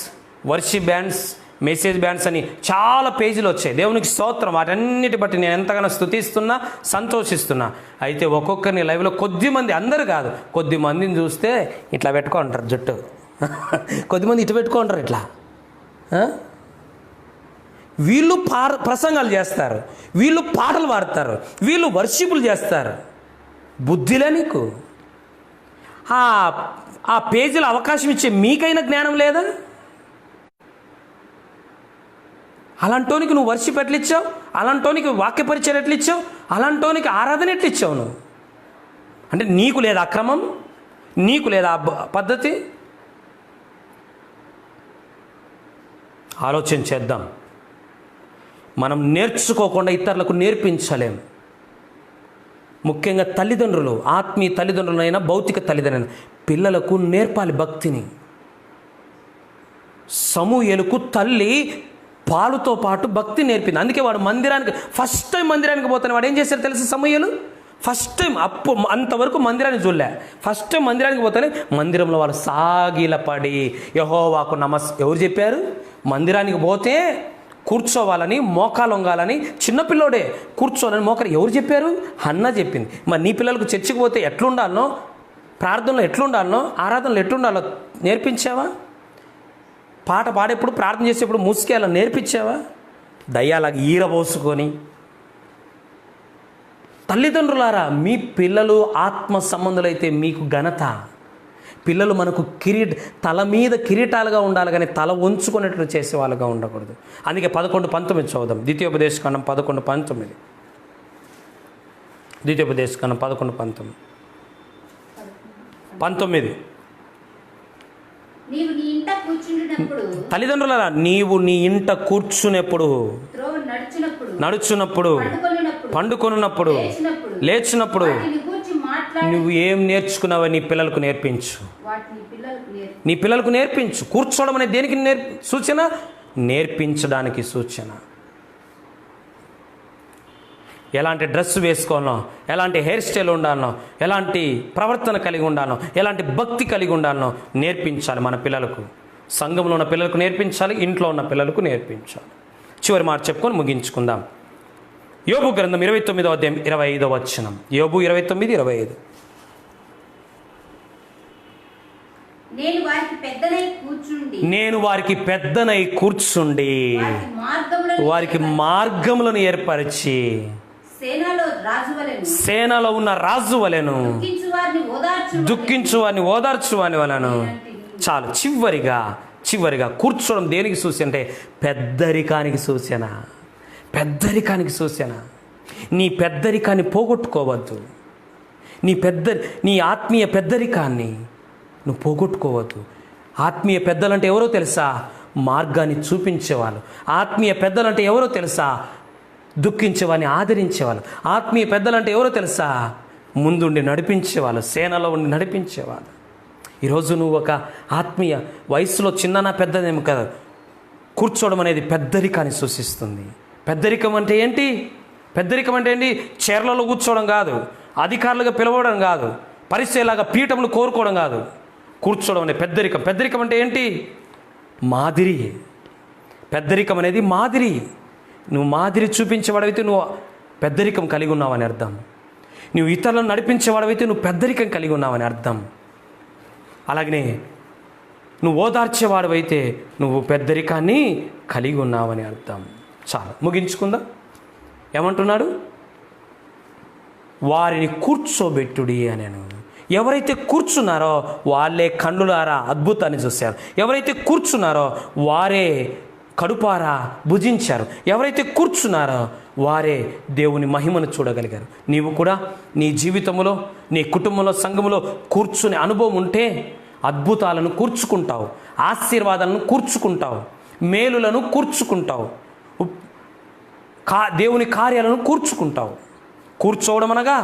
Speaker 3: worship bands, message bands అని చాలా పేజీలు వచ్చాయి. దేవునికి స్తోత్రం. వాటన్నిటి బట్టి నేను ఎంతగానో స్తుతిస్తున్నా, సంతోషిస్తున్నా. అయితే ఒక్కొక్కరిని లైవ్లో కొద్దిమంది, అందరు కాదు, కొద్దిమందిని చూస్తే ఇట్లా పెట్టుకుంటారు జుట్టు, కొద్దిమంది ఇటు పెట్టుకుంటారు ఇట్లా. వీళ్ళు ప్రసంగాలు చేస్తారు, వీళ్ళు పాటలు పాడతారు, వీళ్ళు వర్షిపులు చేస్తారు. బుద్ధిలే నీకు? ఆ పేజీలో అవకాశం ఇచ్చే మీకైనా జ్ఞానం లేదా? అలాంటోనికి నువ్వు వర్షిప్ ఎట్లా ఇచ్చావు? అలాంటోనికి వాక్య పరిచయం ఎట్లా ఇచ్చావు? అలాంటోనికి ఆరాధన ఎట్లా ఇచ్చావు నువ్వు? అంటే నీకు లేదా అక్రమం? నీకు లేదా పద్ధతి? ఆలోచన చేద్దాం. మనం నేర్చుకోకుండా ఇతరులకు నేర్పించలేం. ముఖ్యంగా తల్లిదండ్రులు, ఆత్మీయ తల్లిదండ్రులైనా భౌతిక తల్లిదండ్రులైనా పిల్లలకు నేర్పాలి భక్తిని. సమూయేలుకు తల్లి పాలుతో పాటు భక్తి నేర్పింది. అందుకే వాడు ఫస్ట్ టైం మందిరానికి పోతాను. వాడు ఏం చేశాడు తెలుసు? సమూయేలు ఫస్ట్ టైం, అంతవరకు మందిరాన్ని చూడలే. ఫస్ట్ టైం మందిరానికి పోతానే మందిరంలో వాళ్ళు సాగిలపడి యెహోవాకు ఎవరు చెప్పారు? మందిరానికి పోతే కూర్చోవాలని, మోకాలు వంగాలని, చిన్నపిల్లోడే కూర్చోవాలని మోకాలు ఎవరు చెప్పారు? హన్న చెప్పింది. మరి నీ పిల్లలకు చర్చికి పోతే ఎట్లుండాలనో, ప్రార్థనలో ఎట్లుండాలనో, ఆరాధనలో ఎట్లుండాలో నేర్పించావా? పాట పాడేప్పుడు, ప్రార్థన చేసేప్పుడు ముసుకేలా నేర్పించావా? దయ్యాలాగా ఈరబోసుకొని. తల్లిదండ్రులారా, మీ పిల్లలు ఆత్మ సంబంధులైతే మీకు ఘనత. పిల్లలు మనకు తల మీద కిరీటాలుగా ఉండాలి, కానీ తల ఉంచుకునేట్లు చేసే వాళ్ళుగా ఉండకూడదు. అందుకే 11:19 చదువుదాం. ద్వితీయోపదేశకాండం 11:19. ద్వితీయోపదేశకాండం 11:19.
Speaker 4: నీవు నీ ఇంట కూర్చుండినప్పుడు,
Speaker 3: తల్లిదండ్రులారా, నీవు నీ ఇంట కూర్చునేప్పుడు,
Speaker 4: త్రోవ
Speaker 3: నడుచున్నప్పుడు, పండుకొనున్నప్పుడు, లేచినప్పుడు
Speaker 4: వాటిని గూర్చి మాట్లాడి
Speaker 3: నువ్వు ఏం నేర్చుకున్నావో నీ పిల్లలకు నేర్పించు.
Speaker 4: వాటిని పిల్లలకు
Speaker 3: నీ పిల్లలకు నేర్పించు. కూర్చోవడం అనేది దేనికి సూచన? నేర్పించడానికి సూచన. ఎలాంటి డ్రెస్ వేసుకోవాలనో, ఎలాంటి హెయిర్ స్టైల్ ఉండాలనో, ఎలాంటి ప్రవర్తన కలిగి ఉండాలనో, ఎలాంటి భక్తి కలిగి ఉండాలనో నేర్పించాలి మన పిల్లలకు. సంఘంలో ఉన్న పిల్లలకు నేర్పించాలి, ఇంట్లో ఉన్న పిల్లలకు నేర్పించాలి. చివరి మాట చెప్పుకొని ముగించుకుందాం. యోబు గ్రంథం 29వ అధ్యాయం 25వ వచనం. యోబు 29:25.
Speaker 4: నేను వారికి పెద్దనై కూర్చుండి
Speaker 3: వారికి మార్గములను ఏర్పరిచి సేనలో ఉన్న రాజు వలెను దుఃఖించు వారిని ఓదార్చువాని వలెను. చాలు. చివరిగా కూర్చోవడం దేనికి సూచన అంటే పెద్దరికానికి సూచన. పెద్దరికానికి సూచన. నీ పెద్దరికాన్ని పోగొట్టుకోవద్దు. నీ ఆత్మీయ పెద్దరికాన్ని నువ్వు పోగొట్టుకోవద్దు. ఆత్మీయ పెద్దలంటే ఎవరో తెలుసా? మార్గాన్ని చూపించేవాళ్ళు. ఆత్మీయ పెద్దలంటే ఎవరో తెలుసా? దుఃఖించేవాడిని ఆదరించేవాళ్ళు. ఆత్మీయ పెద్దలంటే ఎవరో తెలుసా? ముందుండి నడిపించేవాళ్ళు, సేనలో ఉండి నడిపించేవాళ్ళు. ఈరోజు నువ్వు ఒక ఆత్మీయ వయసులో చిన్న పెద్దదేమో కదా, కూర్చోవడం అనేది పెద్దరికాన్ని సూచిస్తుంది. పెద్దరికం అంటే ఏంటి? చీరలలో కూర్చోవడం కాదు, అధికారులుగా పిలవడం కాదు, పరిచయలాగా పీఠములు కోరుకోవడం కాదు. కూర్చోవడం అనే పెద్దరికం అంటే ఏంటి? మాదిరి. పెద్దరికం అనేది మాదిరి. నువ్వు మాదిరి చూపించేవాడైతే నువ్వు పెద్దరికం కలిగి ఉన్నావని అర్థం. నువ్వు ఇతరులను నడిపించేవాడైతే నువ్వు పెద్దరికం కలిగి ఉన్నావని అర్థం. అలాగనే నువ్వు ఓదార్చేవాడవైతే నువ్వు పెద్దరికాన్ని కలిగి ఉన్నావని అర్థం. చాలా. ముగించుకుందాం. ఏమంటున్నాడు? వారిని కూర్చోబెట్టుడి అని. ఎవరైతే కూర్చున్నారో వాళ్ళే కన్నులారా అద్భుతాన్ని చూశారు. ఎవరైతే కూర్చున్నారో వారే కడుపారా భుజించారు. ఎవరైతే కూర్చున్నారో వారే దేవుని మహిమను చూడగలిగారు. నీవు కూడా నీ జీవితంలో, నీ కుటుంబంలో, సంఘంలో కూర్చునే అనుభవం ఉంటే అద్భుతాలను కూర్చుకుంటావు, ఆశీర్వాదాలను కూర్చుకుంటావు, మేలులను కూర్చుకుంటావు, దేవుని కార్యాలను కూర్చుకుంటావు. కూర్చోవడం అనగా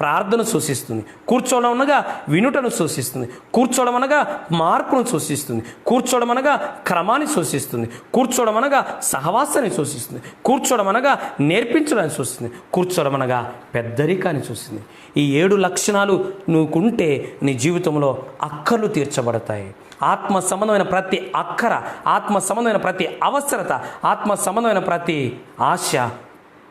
Speaker 3: ప్రార్థన సూచిస్తుంది. కూర్చోవడం అనగా వినుటను సూచిస్తుంది. కూర్చోవడం అనగా మార్పును సూచిస్తుంది. కూర్చోవడం అనగా క్రమాన్ని సూచిస్తుంది. కూర్చోవడం అనగా సహవాసాన్ని సూచిస్తుంది. కూర్చోవడం అనగా నేర్పించడాన్ని సూచిస్తుంది. కూర్చోవడం అనగా పెద్దరికాన్ని సూచిస్తుంది. ఈ 7 లక్షణాలు నువ్వుకుంటే నీ జీవితంలో అక్కర్లు తీర్చబడతాయి. ఆత్మ సంబంధమైన ప్రతి అక్కర, ఆత్మ సంబంధమైన ప్రతి అవసరత, ఆత్మ సంబంధమైన ప్రతి ఆశ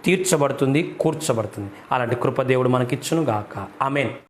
Speaker 3: తీర్చబడుతుంది, కూర్చబడుతుంది. అలాంటి కృప దేవుడు మనకిచ్చును గాక. ఆమేన్.